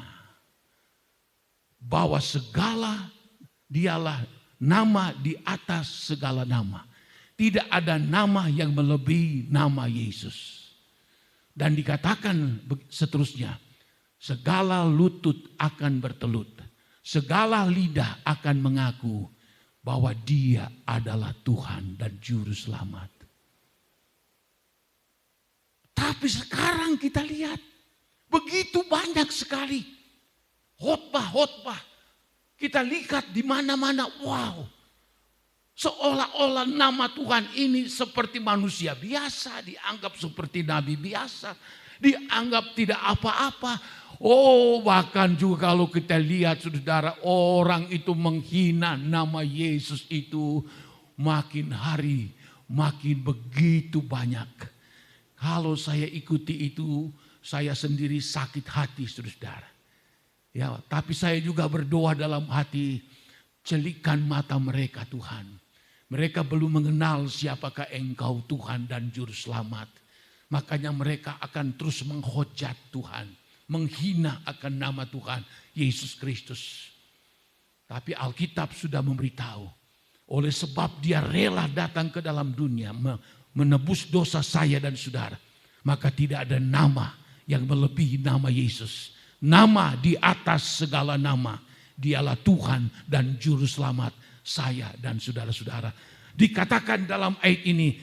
Speaker 2: bahwa segala dialah nama di atas segala nama. Tidak ada nama yang melebihi nama Yesus. Dan dikatakan seterusnya, segala lutut akan bertelut. Segala lidah akan mengaku bahwa dia adalah Tuhan dan Juru Selamat. Tapi sekarang kita lihat, begitu banyak sekali khotbah-khotbah. Kita lihat di mana-mana, wow. Seolah-olah nama Tuhan ini seperti manusia biasa, dianggap seperti nabi biasa, dianggap tidak apa-apa. Oh, bahkan juga kalau kita lihat saudara, orang itu menghina nama Yesus itu makin hari makin begitu banyak. Kalau saya ikuti itu, saya sendiri sakit hati saudara. Ya, tapi saya juga berdoa dalam hati, celikan mata mereka Tuhan. Mereka belum mengenal siapakah Engkau Tuhan dan Juru Selamat. Makanya mereka akan terus menghujat Tuhan, menghina akan nama Tuhan Yesus Kristus. Tapi Alkitab sudah memberitahu, oleh sebab Dia rela datang ke dalam dunia menebus dosa saya dan saudara, maka tidak ada nama yang melebihi nama Yesus. Nama di atas segala nama, Dialah Tuhan dan Juru Selamat saya dan saudara-saudara. Dikatakan dalam ayat ini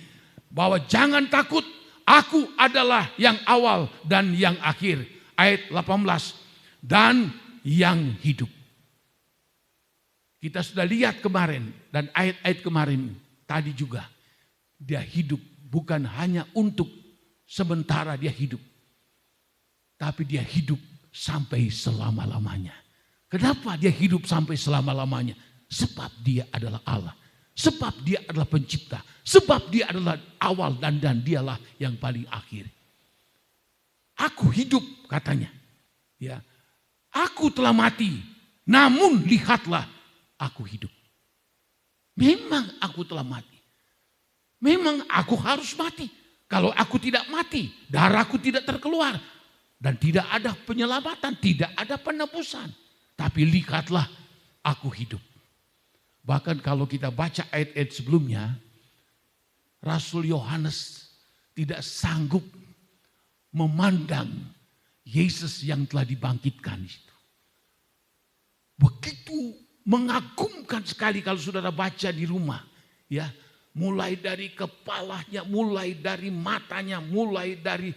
Speaker 2: bahwa jangan takut, aku adalah yang awal dan yang akhir. Ayat 18, dan yang hidup. Kita sudah lihat kemarin dan ayat-ayat kemarin tadi juga. Dia hidup bukan hanya untuk sementara dia hidup. Tapi dia hidup sampai selama-lamanya. Kenapa dia hidup sampai selama-lamanya? Sebab dia adalah Allah. Sebab dia adalah pencipta. Sebab dia adalah awal dan dialah yang paling akhir. Aku hidup katanya. Ya, aku telah mati. Namun lihatlah aku hidup. Memang aku telah mati. Memang aku harus mati. Kalau aku tidak mati, darahku tidak terkeluar. Dan tidak ada penyelamatan, tidak ada penebusan. Tapi lihatlah aku hidup. Bahkan kalau kita baca ayat-ayat sebelumnya, Rasul Yohanes tidak sanggup memandang Yesus yang telah dibangkitkan itu. Begitu mengagumkan sekali kalau saudara baca di rumah. Ya, mulai dari kepalanya, mulai dari matanya, mulai dari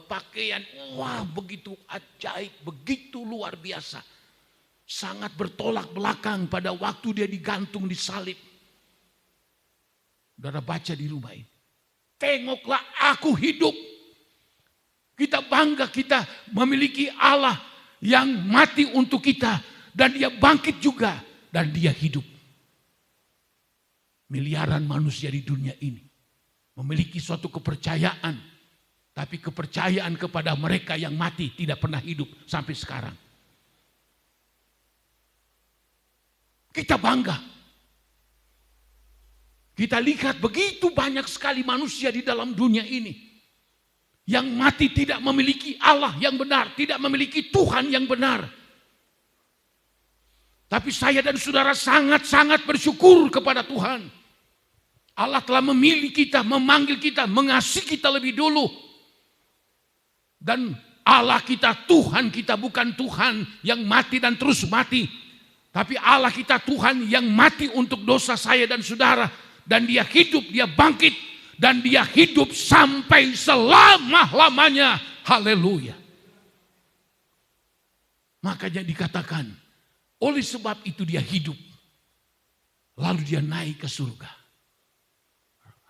Speaker 2: pakaian. Wah, begitu ajaib, begitu luar biasa. Sangat bertolak belakang pada waktu dia digantung di salib. Saudara baca di rumah ini. Tengoklah aku hidup. Kita bangga kita memiliki Allah yang mati untuk kita. Dan dia bangkit juga. Dan dia hidup. Miliaran manusia di dunia ini memiliki suatu kepercayaan. Tapi kepercayaan kepada mereka yang mati tidak pernah hidup sampai sekarang. Kita bangga. Kita lihat begitu banyak sekali manusia di dalam dunia ini. Yang mati tidak memiliki Allah yang benar. Tidak memiliki Tuhan yang benar. Tapi saya dan saudara sangat-sangat bersyukur kepada Tuhan. Allah telah memilih kita, memanggil kita, mengasihi kita lebih dulu. Dan Allah kita, Tuhan kita bukan Tuhan yang mati dan terus mati. Tapi Allah kita Tuhan yang mati untuk dosa saya dan saudara. Dan dia hidup, dia bangkit. Dan dia hidup sampai selama-lamanya. Haleluya. Makanya dikatakan, oleh sebab itu dia hidup. Lalu dia naik ke surga.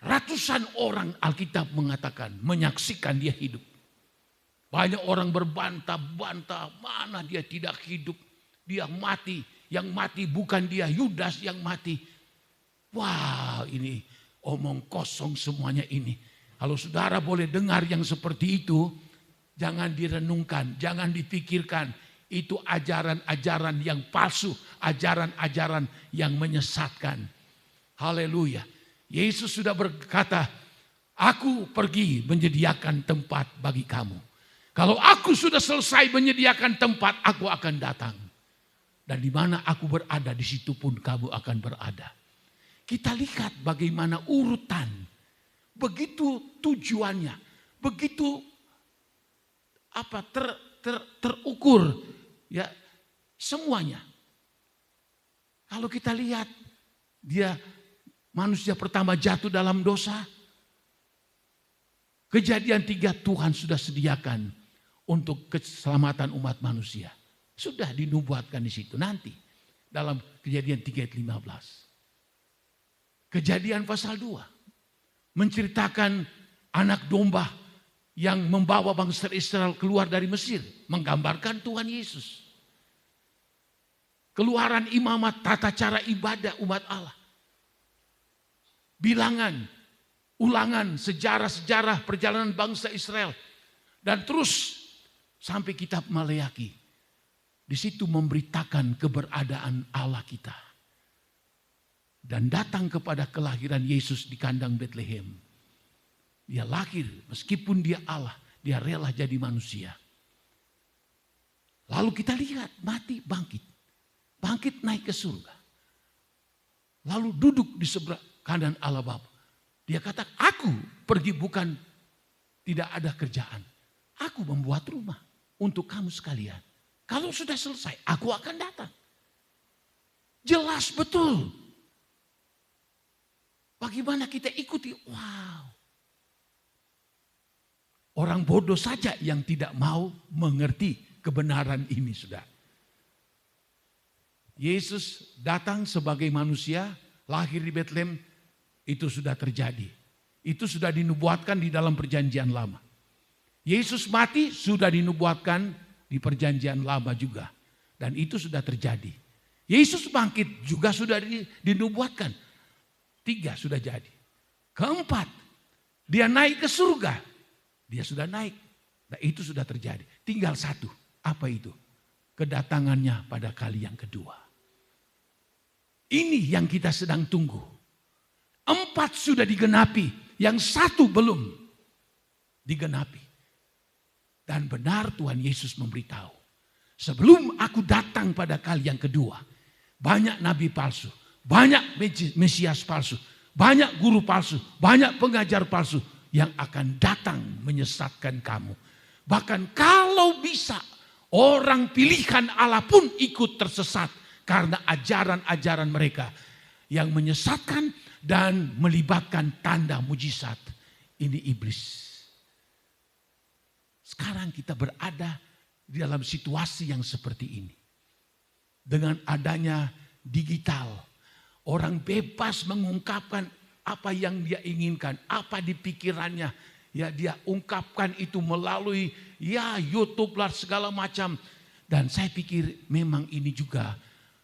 Speaker 2: Ratusan orang Alkitab mengatakan, menyaksikan dia hidup. Banyak orang berbantah-bantah, mana dia tidak hidup. Dia mati. Yang mati bukan dia, Yudas yang mati. Wah, ini omong kosong semuanya ini. Kalau saudara boleh dengar yang seperti itu, jangan direnungkan, jangan dipikirkan. Itu ajaran-ajaran yang palsu, ajaran-ajaran yang menyesatkan. Haleluya. Yesus sudah berkata, aku pergi menyediakan tempat bagi kamu. Kalau aku sudah selesai menyediakan tempat, aku akan datang. Dan di mana aku berada, di situ pun kamu akan berada. Kita lihat bagaimana urutan. Begitu tujuannya. Begitu terukur. Ya, semuanya. Kalau kita lihat, dia manusia pertama jatuh dalam dosa. Kejadian 3 Tuhan sudah sediakan untuk keselamatan umat manusia. Sudah dinubuatkan di situ nanti. Dalam Kejadian 3 ayat 15. Kejadian pasal 2. Menceritakan anak domba yang membawa bangsa Israel keluar dari Mesir, menggambarkan Tuhan Yesus. Keluaran imamat, tata cara ibadah umat Allah. Bilangan, ulangan, sejarah-sejarah perjalanan bangsa Israel. Dan terus sampai kitab Maleaki. Di situ memberitakan keberadaan Allah kita. Dan datang kepada kelahiran Yesus di kandang Bethlehem. Dia lahir, meskipun dia Allah, dia rela jadi manusia. Lalu kita lihat, mati, bangkit. Bangkit naik ke surga. Lalu duduk di sebelah kanan Allah Bapa. Dia kata, aku pergi bukan tidak ada kerjaan. Aku membuat rumah untuk kamu sekalian. Kalau sudah selesai, aku akan datang. Jelas betul. Bagaimana kita ikuti? Wow. Orang bodoh saja yang tidak mau mengerti kebenaran ini, sudah. Yesus datang sebagai manusia, lahir di Bethlehem, itu sudah terjadi. Itu sudah dinubuatkan di dalam perjanjian lama. Yesus mati sudah dinubuatkan di perjanjian lama juga. Dan itu sudah terjadi. Yesus bangkit juga sudah dinubuatkan. 3 sudah jadi. Keempat, dia naik ke surga. Dia sudah naik. Nah, itu sudah terjadi. Tinggal 1. Apa itu? Kedatangannya pada kali yang kedua. Ini yang kita sedang tunggu. 4 sudah digenapi, yang 1 belum digenapi. Dan benar Tuhan Yesus memberitahu, sebelum aku datang pada kali yang kedua, banyak nabi palsu, banyak Mesias palsu, banyak guru palsu, banyak pengajar palsu yang akan datang menyesatkan kamu. Bahkan kalau bisa, orang pilihan Allah pun ikut tersesat karena ajaran-ajaran mereka yang menyesatkan dan melibatkan tanda mujizat. Ini iblis. Sekarang kita berada di dalam situasi yang seperti ini. Dengan adanya digital, orang bebas mengungkapkan apa yang dia inginkan, apa di pikirannya. Ya, dia ungkapkan itu melalui YouTube lah segala macam. Dan saya pikir memang ini juga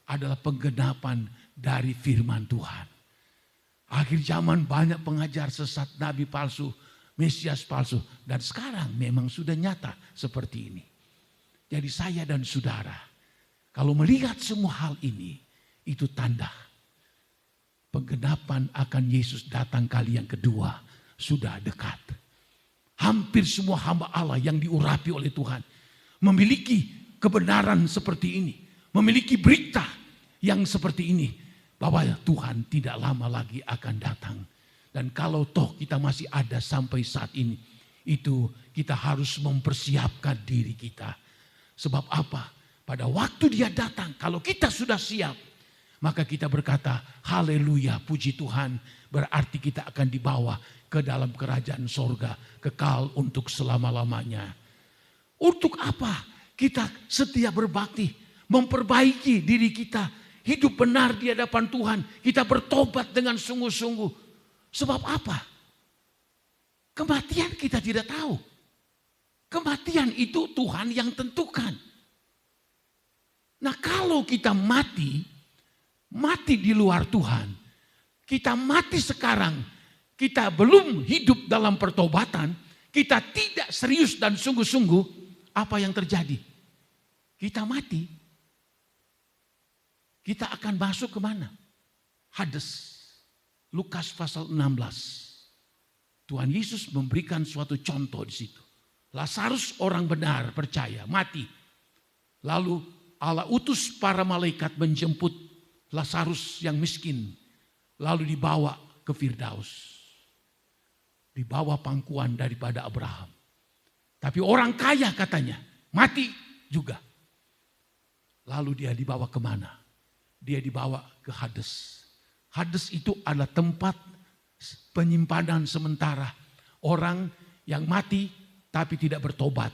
Speaker 2: adalah penggenapan dari firman Tuhan. Akhir zaman banyak pengajar sesat, nabi palsu, Mesias palsu. Dan sekarang memang sudah nyata seperti ini. Jadi saya dan saudara, kalau melihat semua hal ini, itu tanda penggenapan akan Yesus datang kali yang kedua sudah dekat. Hampir semua hamba Allah yang diurapi oleh Tuhan memiliki kebenaran seperti ini. Memiliki berita yang seperti ini. Bahwa Tuhan tidak lama lagi akan datang. Dan kalau toh kita masih ada sampai saat ini, itu kita harus mempersiapkan diri kita. Sebab apa? Pada waktu dia datang, kalau kita sudah siap, maka kita berkata, haleluya, puji Tuhan. Berarti kita akan dibawa ke dalam kerajaan sorga, kekal untuk selama-lamanya. Untuk apa? Kita setia berbakti, memperbaiki diri kita, hidup benar di hadapan Tuhan. Kita bertobat dengan sungguh-sungguh. Sebab apa? Kematian kita tidak tahu. Kematian itu Tuhan yang tentukan. Nah, kalau kita mati di luar Tuhan, kita mati sekarang, kita belum hidup dalam pertobatan, kita tidak serius dan sungguh-sungguh, apa yang terjadi? Kita mati. Kita akan masuk kemana? Hades. Lukas pasal 16. Tuhan Yesus memberikan suatu contoh di situ. Lazarus orang benar percaya, mati. Lalu Allah utus para malaikat menjemput Lazarus yang miskin. Lalu dibawa ke Firdaus. Di bawah pangkuan daripada Abraham. Tapi orang kaya katanya, mati juga. Lalu dia dibawa kemana? Dia dibawa ke Hades. Hades itu adalah tempat penyimpanan sementara. Orang yang mati tapi tidak bertobat.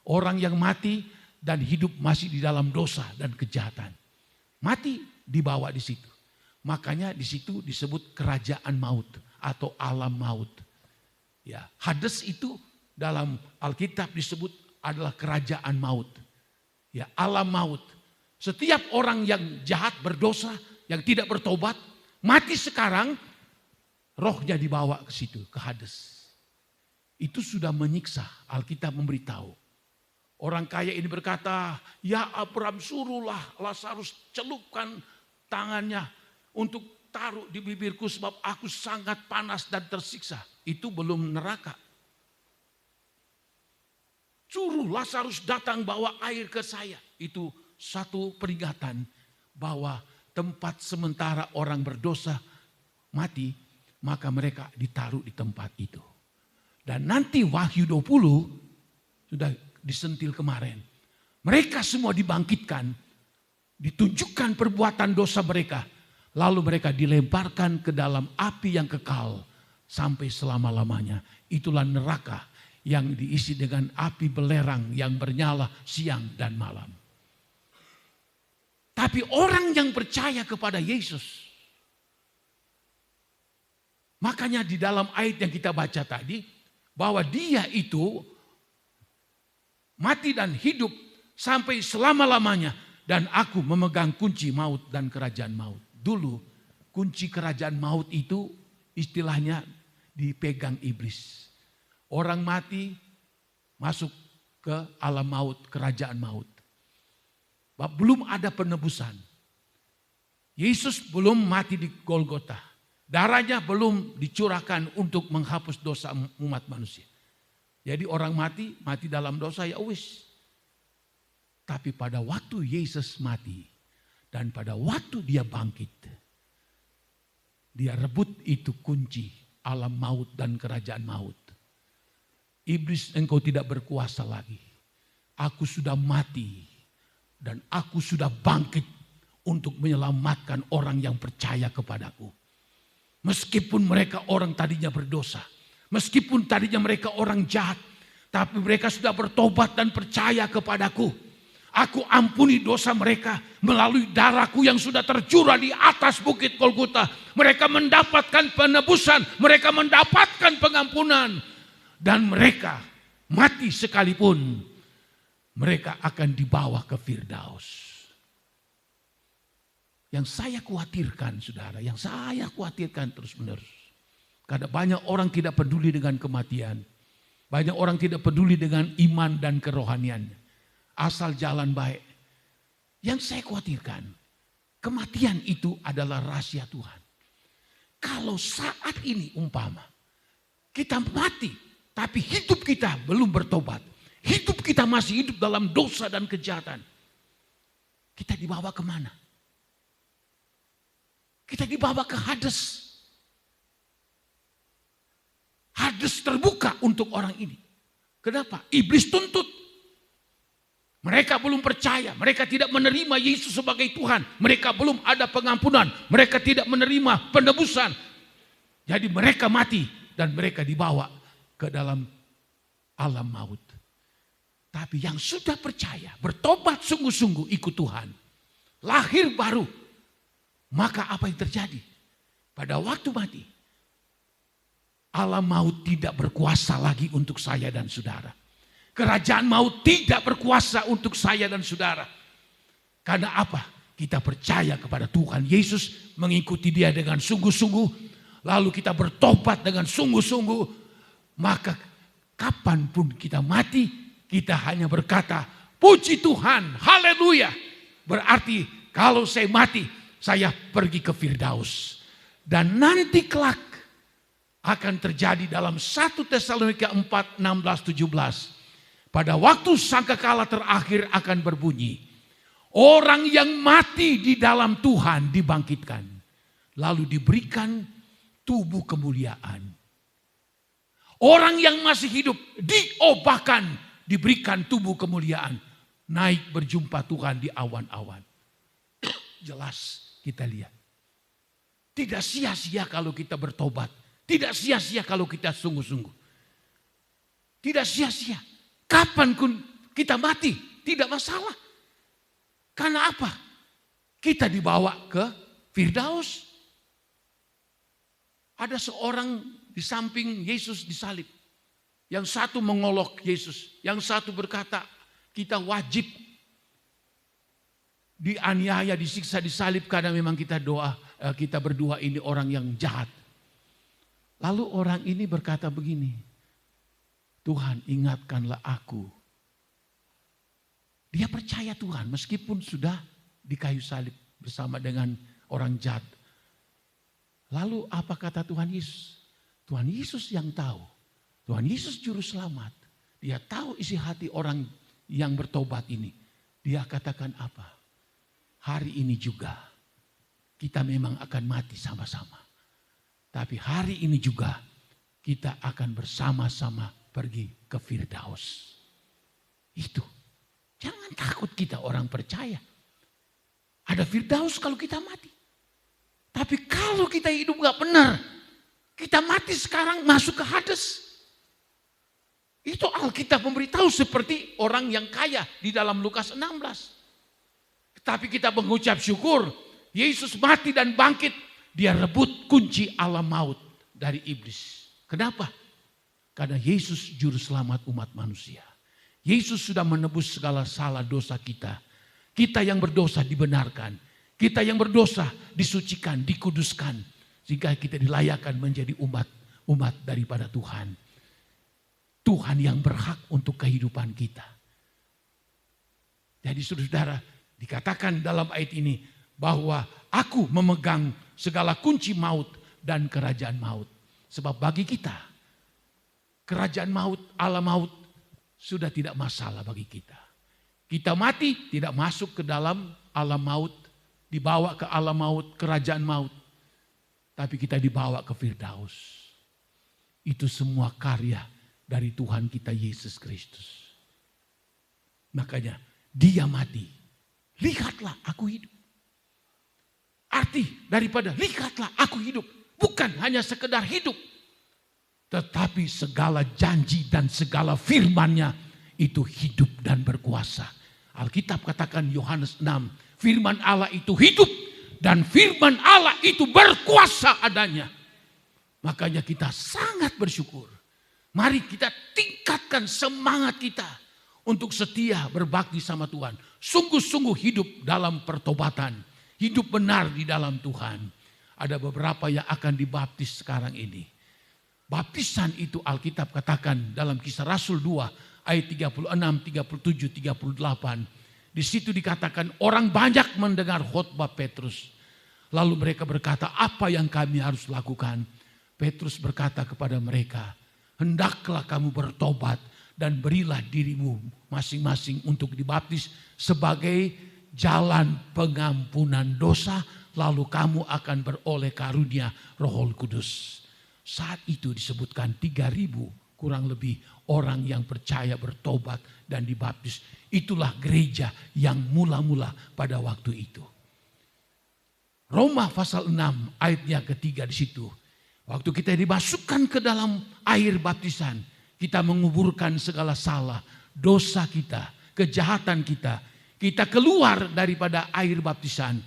Speaker 2: Orang yang mati dan hidup masih di dalam dosa dan kejahatan. Mati dibawa di situ. Makanya di situ disebut kerajaan maut atau alam maut. Ya, Hades itu dalam Alkitab disebut adalah kerajaan maut. Ya, alam maut. Setiap orang yang jahat, berdosa, yang tidak bertobat, mati sekarang, rohnya dibawa ke situ, ke Hades. Itu sudah menyiksa, Alkitab memberitahu. Orang kaya ini berkata, ya Abraham suruhlah Lazarus celupkan tangannya untuk taruh di bibirku sebab aku sangat panas dan tersiksa. Itu belum neraka. Suruh Lazarus datang bawa air ke saya. Itu satu peringatan bahwa tempat sementara orang berdosa mati, maka mereka ditaruh di tempat itu. Dan nanti Wahyu 20 sudah disentil kemarin. Mereka semua dibangkitkan, ditunjukkan perbuatan dosa mereka. Lalu mereka dilemparkan ke dalam api yang kekal sampai selama-lamanya. Itulah neraka yang diisi dengan api belerang yang bernyala siang dan malam. Tapi orang yang percaya kepada Yesus, makanya di dalam ayat yang kita baca tadi, bahwa dia itu mati dan hidup sampai selama-lamanya. Dan aku memegang kunci maut dan kerajaan maut. Dulu kunci kerajaan maut itu istilahnya dipegang iblis. Orang mati masuk ke alam maut, kerajaan maut. Belum ada penebusan. Yesus belum mati di Golgota. Darahnya belum dicurahkan untuk menghapus dosa umat manusia. Jadi orang mati dalam dosa ya wis. Tapi pada waktu Yesus mati dan pada waktu dia bangkit, dia rebut itu kunci alam maut dan kerajaan maut. Iblis, engkau tidak berkuasa lagi. Aku sudah mati dan aku sudah bangkit untuk menyelamatkan orang yang percaya kepadaku. Meskipun mereka orang tadinya berdosa, meskipun tadinya mereka orang jahat, tapi mereka sudah bertobat dan percaya kepadaku. Aku ampuni dosa mereka melalui darahku yang sudah tercurah di atas bukit Golgota. Mereka mendapatkan penebusan, mereka mendapatkan pengampunan. Dan mereka mati sekalipun, mereka akan dibawa ke Firdaus. Yang saya khawatirkan saudara, yang saya khawatirkan terus menerus. Karena banyak orang tidak peduli dengan kematian. Banyak orang tidak peduli dengan iman dan kerohaniannya. Asal jalan baik. Yang saya khawatirkan, kematian itu adalah rahasia Tuhan. Kalau saat ini umpama, kita mati, tapi hidup kita belum bertobat. Hidup kita masih hidup dalam dosa dan kejahatan. Kita dibawa kemana? Kita dibawa ke Hades. Hades terbuka untuk orang ini. Kenapa? Iblis tuntut. Mereka belum percaya. Mereka tidak menerima Yesus sebagai Tuhan. Mereka belum ada pengampunan. Mereka tidak menerima penebusan. Jadi mereka mati dan mereka dibawa ke dalam alam maut. Tapi yang sudah percaya, bertobat sungguh-sungguh ikut Tuhan, lahir baru, maka apa yang terjadi? Pada waktu mati, alam maut tidak berkuasa lagi untuk saya dan saudara. Kerajaan maut tidak berkuasa untuk saya dan saudara. Karena apa? Kita percaya kepada Tuhan Yesus, mengikuti Dia dengan sungguh-sungguh, lalu kita bertobat dengan sungguh-sungguh. Maka kapanpun kita mati, kita hanya berkata, puji Tuhan, haleluya. Berarti kalau saya mati, saya pergi ke Firdaus. Dan nanti kelak akan terjadi dalam 1 Tesalonika 4, 16, 17. Pada waktu sangkakala terakhir akan berbunyi. Orang yang mati di dalam Tuhan dibangkitkan. Lalu diberikan tubuh kemuliaan. Orang yang masih hidup diobahkan, diberikan tubuh kemuliaan. Naik berjumpa Tuhan di awan-awan. Jelas kita lihat. Tidak sia-sia kalau kita bertobat. Tidak sia-sia kalau kita sungguh-sungguh. Tidak sia-sia. Kapanpun kita mati, tidak masalah. Karena apa? Kita dibawa ke Firdaus. Ada seorang di samping Yesus disalib. Yang satu mengolok Yesus, yang satu berkata kita wajib dianiaya, disiksa, disalib karena memang kita berdua ini orang yang jahat. Lalu orang ini berkata begini, Tuhan ingatkanlah aku. Dia percaya Tuhan meskipun sudah di kayu salib bersama dengan orang jahat. Lalu apa kata Tuhan Yesus? Tuhan Yesus yang tahu. Tuhan Yesus juru selamat. Dia tahu isi hati orang yang bertobat ini. Dia katakan apa? Hari ini juga kita memang akan mati sama-sama. Tapi hari ini juga kita akan bersama-sama pergi ke Firdaus. Itu. Jangan takut kita orang percaya. Ada Firdaus kalau kita mati. Tapi kalau kita hidup gak benar, kita mati sekarang masuk ke Hades. Itu Alkitab memberitahu seperti orang yang kaya di dalam Lukas 16. Tapi kita mengucap syukur, Yesus mati dan bangkit, dia rebut kunci alam maut dari iblis. Kenapa? Karena Yesus juru selamat umat manusia. Yesus sudah menebus segala salah dosa kita. Kita yang berdosa dibenarkan. Kita yang berdosa disucikan, dikuduskan. Sehingga kita dilayakkan menjadi umat daripada Tuhan. Tuhan yang berhak untuk kehidupan kita. Jadi saudara, dikatakan dalam ayat ini bahwa aku memegang segala kunci maut dan kerajaan maut. Sebab bagi kita, kerajaan maut, alam maut sudah tidak masalah bagi kita. Kita mati tidak masuk ke dalam alam maut, dibawa ke alam maut, kerajaan maut. Tapi kita dibawa ke Firdaus. Itu semua karya dari Tuhan kita Yesus Kristus. Makanya dia mati. Lihatlah aku hidup. Arti daripada lihatlah aku hidup. Bukan hanya sekedar hidup. Tetapi segala janji dan segala firman-Nya itu hidup dan berkuasa. Alkitab katakan Yohanes 6. Firman Allah itu hidup. Dan firman Allah itu berkuasa adanya. Makanya kita sangat bersyukur. Mari kita tingkatkan semangat kita. Untuk setia berbakti sama Tuhan. Sungguh-sungguh hidup dalam pertobatan. Hidup benar di dalam Tuhan. Ada beberapa yang akan dibaptis sekarang ini. Baptisan itu Alkitab katakan dalam Kisah Rasul 2 ayat 36, 37, 38. Di situ dikatakan orang banyak mendengar khotbah Petrus. Lalu mereka berkata, apa yang kami harus lakukan? Petrus berkata kepada mereka, hendaklah kamu bertobat dan berilah dirimu masing-masing untuk dibaptis sebagai jalan pengampunan dosa. Lalu kamu akan beroleh karunia Roh Kudus. Saat itu disebutkan 3.000 kurang lebih orang yang percaya bertobat dan dibaptis. Itulah gereja yang mula-mula pada waktu itu. Roma pasal 6 ayatnya ketiga di situ. Waktu kita dimasukkan ke dalam air baptisan, kita menguburkan segala salah, dosa kita, kejahatan kita. Kita keluar daripada air baptisan,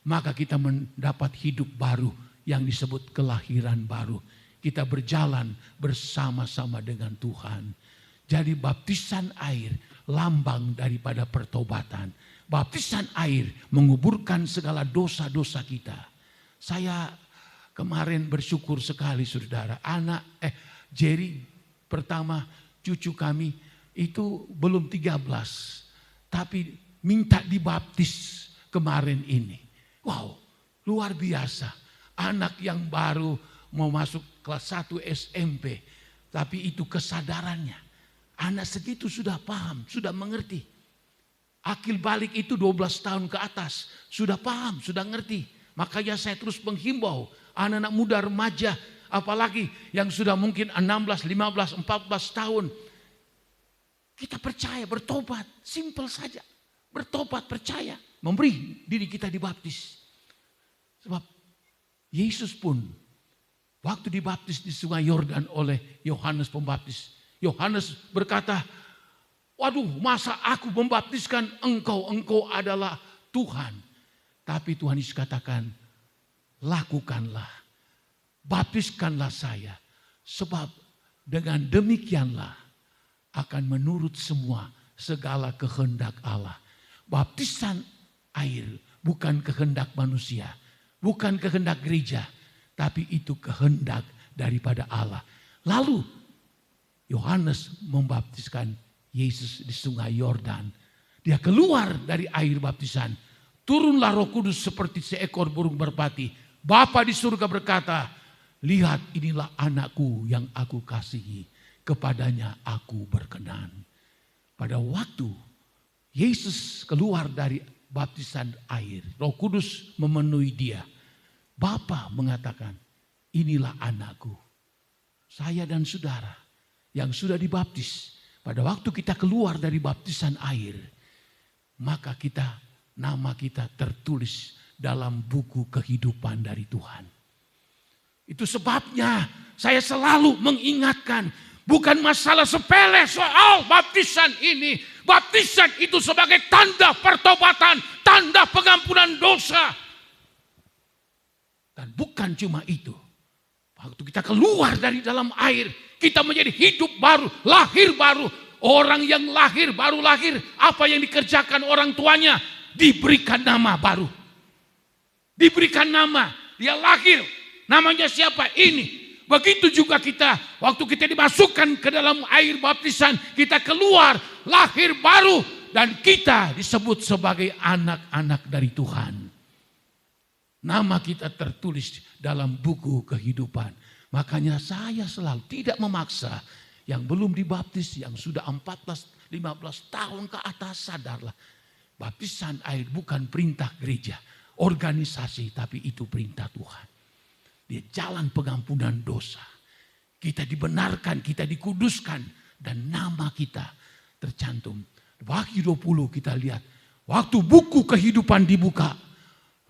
Speaker 2: maka kita mendapat hidup baru yang disebut kelahiran baru. Kita berjalan bersama-sama dengan Tuhan. Jadi baptisan air lambang daripada pertobatan. Baptisan air menguburkan segala dosa-dosa kita. Saya kemarin bersyukur sekali saudara. Jerry pertama cucu kami itu belum 13. Tapi minta dibaptis kemarin ini. Wow, luar biasa. Anak yang baru mau masuk kelas 1 SMP. Tapi itu kesadarannya. Anak segitu sudah paham, sudah mengerti. Akil balik itu 12 tahun ke atas. Sudah paham, sudah ngerti. Makanya saya terus menghimbau anak-anak muda remaja. Apalagi yang sudah mungkin 16, 15, 14 tahun. Kita percaya bertobat, simple saja. Bertobat, percaya, memberi diri kita dibaptis. Sebab Yesus pun waktu dibaptis di sungai Yordan oleh Yohanes Pembaptis. Yohanes berkata, waduh masa aku membaptiskan engkau adalah Tuhan. Tapi Tuhan Yesus katakan, lakukanlah, baptiskanlah saya. Sebab Dengan demikianlah akan menurut semua segala kehendak Allah. Baptisan air bukan kehendak manusia, bukan kehendak gereja, tapi itu kehendak daripada Allah. Lalu Yohanes membaptiskan Yesus di sungai Yordan. Dia keluar dari air baptisan. Turunlah Roh Kudus seperti seekor burung merpati. Bapa di surga berkata, lihat inilah anakku yang aku kasihi. Kepadanya aku berkenan. Pada waktu Yesus keluar dari baptisan air, Roh Kudus memenuhi dia. Bapa mengatakan, inilah anakku. Saya dan saudara yang sudah dibaptis. Pada waktu kita keluar dari baptisan air, maka nama kita tertulis dalam buku kehidupan dari Tuhan. Itu sebabnya saya selalu mengingatkan, bukan masalah sepele soal baptisan ini. Baptisan itu sebagai tanda pertobatan, tanda pengampunan dosa. Dan bukan cuma itu. Waktu kita keluar dari dalam air, kita menjadi hidup baru, lahir baru. Orang yang lahir, baru lahir, apa yang dikerjakan orang tuanya, diberikan nama baru. Diberikan nama, dia lahir, namanya siapa? Ini. Begitu juga kita, waktu kita dimasukkan ke dalam air baptisan, kita keluar, lahir baru, dan kita disebut sebagai anak-anak dari Tuhan. Nama kita tertulis dalam buku kehidupan. Makanya saya selalu tidak memaksa yang belum dibaptis, yang sudah 14-15 tahun ke atas, sadarlah. Baptisan air bukan perintah gereja, organisasi, tapi itu perintah Tuhan. Dia jalan pengampunan dosa. Kita dibenarkan, kita dikuduskan, dan nama kita tercantum. Wahyu 20 kita lihat, waktu buku kehidupan dibuka,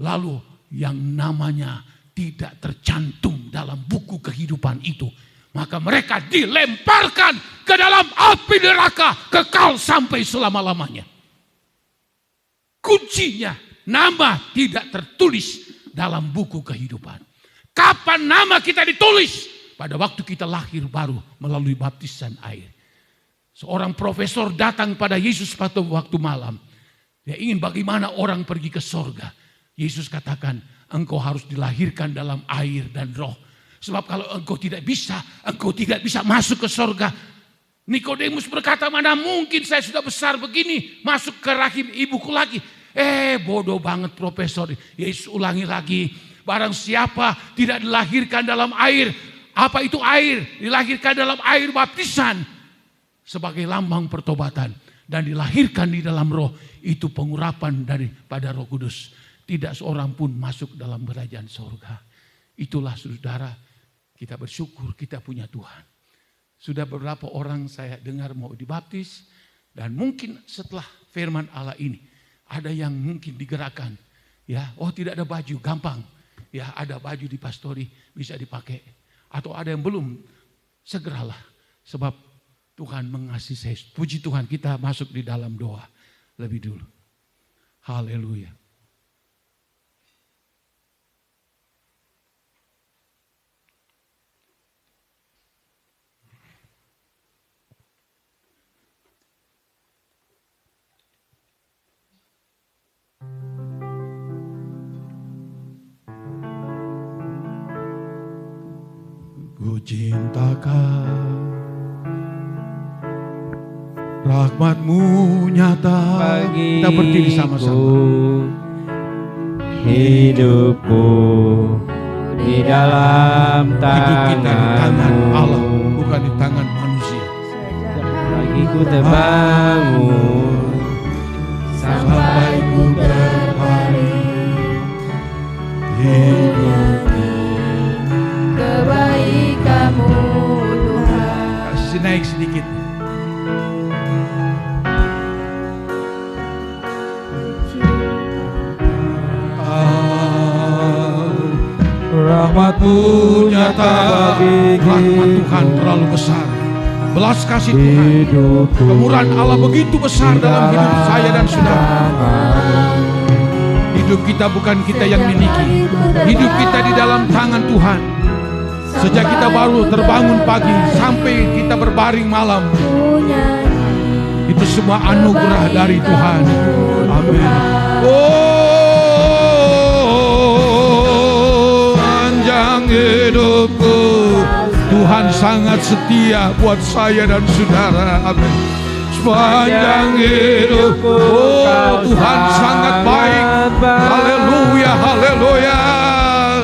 Speaker 2: lalu yang namanya tidak tercantum dalam buku kehidupan itu, maka mereka dilemparkan ke dalam api neraka kekal sampai selama-lamanya. Kuncinya, nama tidak tertulis dalam buku kehidupan. Kapan nama kita ditulis? Pada waktu kita lahir baru melalui baptisan air. Seorang profesor datang pada Yesus pada waktu malam. Dia ingin bagaimana orang pergi ke sorga. Yesus katakan, engkau harus dilahirkan dalam air dan roh. Sebab kalau engkau tidak bisa masuk ke sorga. Nikodemus berkata, mana mungkin saya sudah besar begini masuk ke rahim ibuku lagi. Bodoh banget profesor. Yesus ulangi lagi. Barang siapa tidak dilahirkan dalam air. Apa itu air? Dilahirkan dalam air baptisan. Sebagai lambang pertobatan. Dan dilahirkan di dalam roh. Itu pengurapan daripada Roh Kudus. Tidak seorang pun masuk dalam kerajaan sorga. Itulah saudara, kita bersyukur kita punya Tuhan. Sudah beberapa orang saya dengar mau dibaptis. Dan mungkin setelah firman Allah ini, ada yang mungkin digerakkan. Ya, tidak ada baju, gampang. Ya, ada baju di pastori, bisa dipakai. Atau ada yang belum, segeralah. Sebab Tuhan mengasihi saya. Puji Tuhan, kita masuk di dalam doa lebih dulu. Haleluya. Ku cintakan rahmat-Mu nyata. Kita berdiri sama-sama.
Speaker 5: Hidupku di dalam
Speaker 2: Hidup kita di tangan Allah,
Speaker 5: tangan-Mu.
Speaker 2: bukan di tangan manusia.
Speaker 5: Pagiku terbangun sampai ku berbaring.
Speaker 2: Hidup
Speaker 3: Kebaikan-Mu Tuhan.
Speaker 2: kasih naik sedikit.
Speaker 5: Rahmat-Mu nyata
Speaker 2: Rahmat Tuhan terlalu besar. Belas kasih Tuhan, kemurahan Allah begitu besar dalam hidup saya dan saudara. Hidup kita bukan kita yang miliki. Hidup kita di dalam tangan Tuhan. Sejak kita baru terbangun pagi sampai kita berbaring malam, itu semua anugerah dari Tuhan. Amin. Oh, panjang hidupku, Tuhan sangat setia buat saya dan saudara. Amin. Sepanjang hidupku, oh Tuhan sangat baik. Haleluya, haleluya.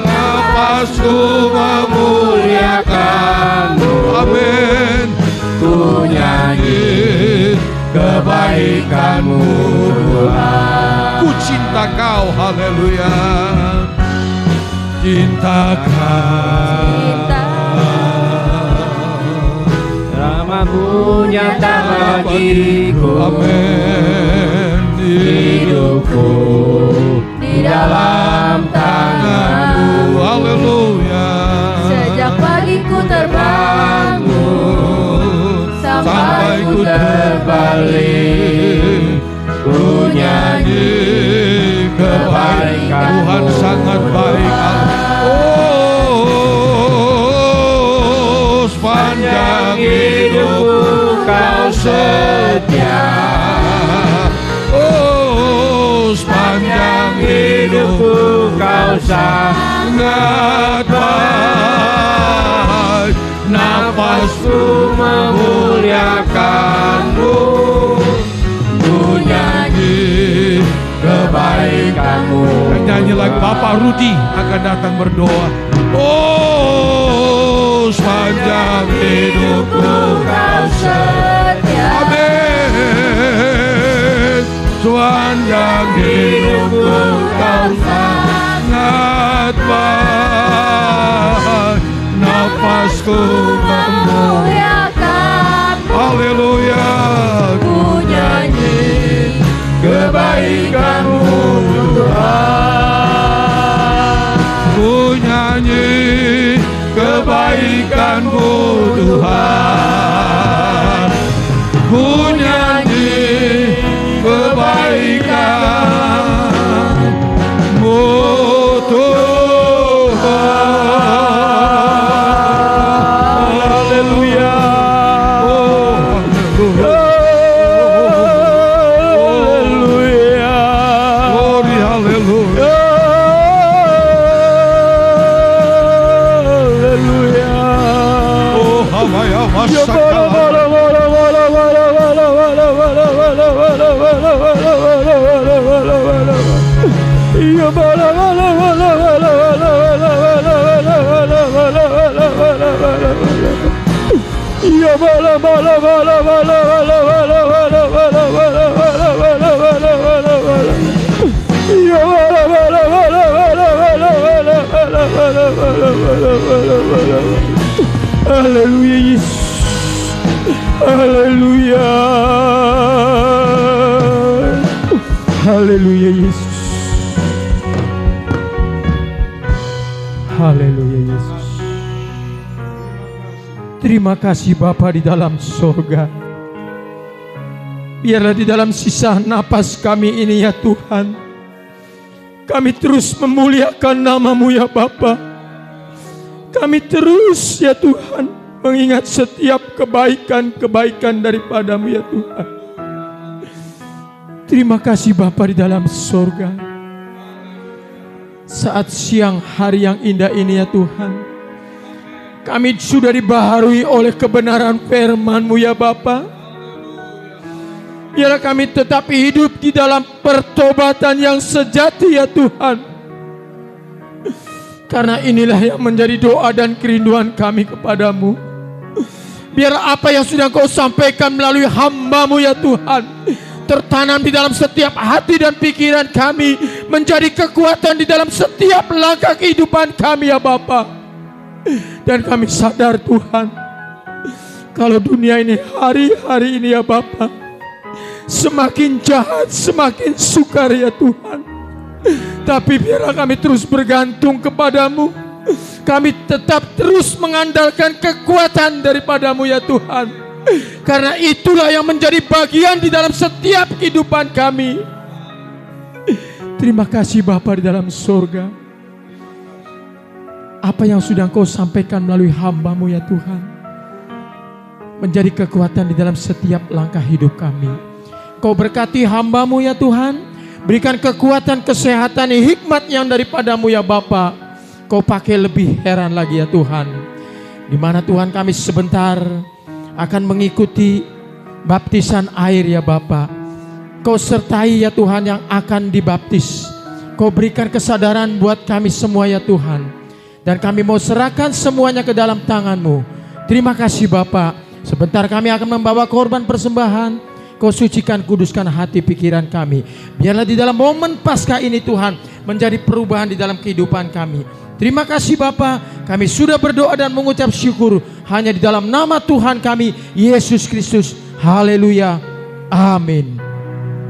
Speaker 2: Nafasku memuliakan-Mu. Amin. Ku nyanyi kebaikan-Mu Tuhan. Ku cinta Kau, haleluya. Cinta Kau.
Speaker 5: Rahmat-Mu nyata bagiku.
Speaker 2: Amin.
Speaker 5: Hidupku di dalam tangan-Mu.
Speaker 2: Haleluya.
Speaker 6: Sejak pagi ku terbangun
Speaker 5: sampai ku terbalik, ku nyanyi kebaikan
Speaker 2: Tuhan sangat baik. Oh, sepanjang hidupku Kau setia. Oh, sepanjang hidupku Kau sangat baik. Nafasku memuliakan-Mu. Ku nyanyi kebaikan-Mu. Nyanyi lagu Bapak Rudi akan datang berdoa. Oh, sepanjang hidupku Kau setia. Amin. Sepanjang hidupku Kau sangat baik. Nafasku memuliakan. Haleluya. Ku nyanyi kebaikan-Mu Tuhan. Ku nyanyi kebaikan-Mu Tuhan. Ku nyanyi kebaikan-Mu Tuhan. Haleluya. Haleluya. Glory, haleluya. Haleluya. Oh, haleluya. Haleluya Yesus. Haleluya. Haleluya Yesus. Haleluya Yesus. Terima kasih Bapa di dalam sorga. Biarlah di dalam sisa napas kami ini ya Tuhan, kami terus memuliakan nama-Mu ya Bapa. Kami terus ya Tuhan mengingat setiap kebaikan-kebaikan daripada-Mu ya Tuhan. Terima kasih Bapa di dalam sorga. Saat siang hari yang indah ini ya Tuhan, kami sudah dibaharui oleh kebenaran firman-Mu ya Bapa. Biarlah kami tetap hidup di dalam pertobatan yang sejati ya Tuhan. Karena inilah yang menjadi doa dan kerinduan kami kepadamu. Biar apa yang sudah Kau sampaikan melalui hamba-Mu ya Tuhan, tertanam di dalam setiap hati dan pikiran kami, menjadi kekuatan di dalam setiap langkah kehidupan kami ya Bapa. Dan kami sadar Tuhan, kalau dunia ini hari-hari ini ya Bapa, semakin jahat, semakin sukar ya Tuhan. Tapi biarlah kami terus bergantung kepadamu. Kami tetap terus mengandalkan kekuatan daripadamu ya Tuhan. Karena itulah yang menjadi bagian di dalam setiap kehidupan kami. Terima kasih Bapa di dalam surga.
Speaker 7: apa yang sudah Engkau sampaikan melalui hamba-Mu ya Tuhan, menjadi kekuatan di dalam setiap langkah hidup kami. Kau berkati hamba-Mu ya Tuhan, berikan kekuatan, kesehatan, hikmat yang daripada-Mu ya Bapa. Kau pakai lebih heran lagi ya Tuhan, di mana Tuhan kami sebentar akan mengikuti baptisan air ya Bapa. Kau sertai ya Tuhan yang akan dibaptis. Kau berikan kesadaran buat kami semua ya Tuhan, dan kami mau serahkan semuanya ke dalam tangan-Mu. Terima kasih Bapa. Sebentar kami akan membawa korban persembahan. Kau sucikan, kuduskan hati pikiran kami. Biarlah di dalam momen Paskah ini Tuhan menjadi perubahan di dalam kehidupan kami. Terima kasih Bapa. Kami sudah berdoa dan mengucap syukur hanya di dalam nama Tuhan kami Yesus Kristus. Haleluya. Amin.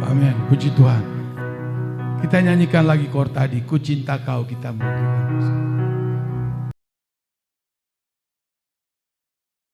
Speaker 2: Amin. Puji Tuhan. Kita nyanyikan lagi kor tadi, ku cinta kau, kita mau.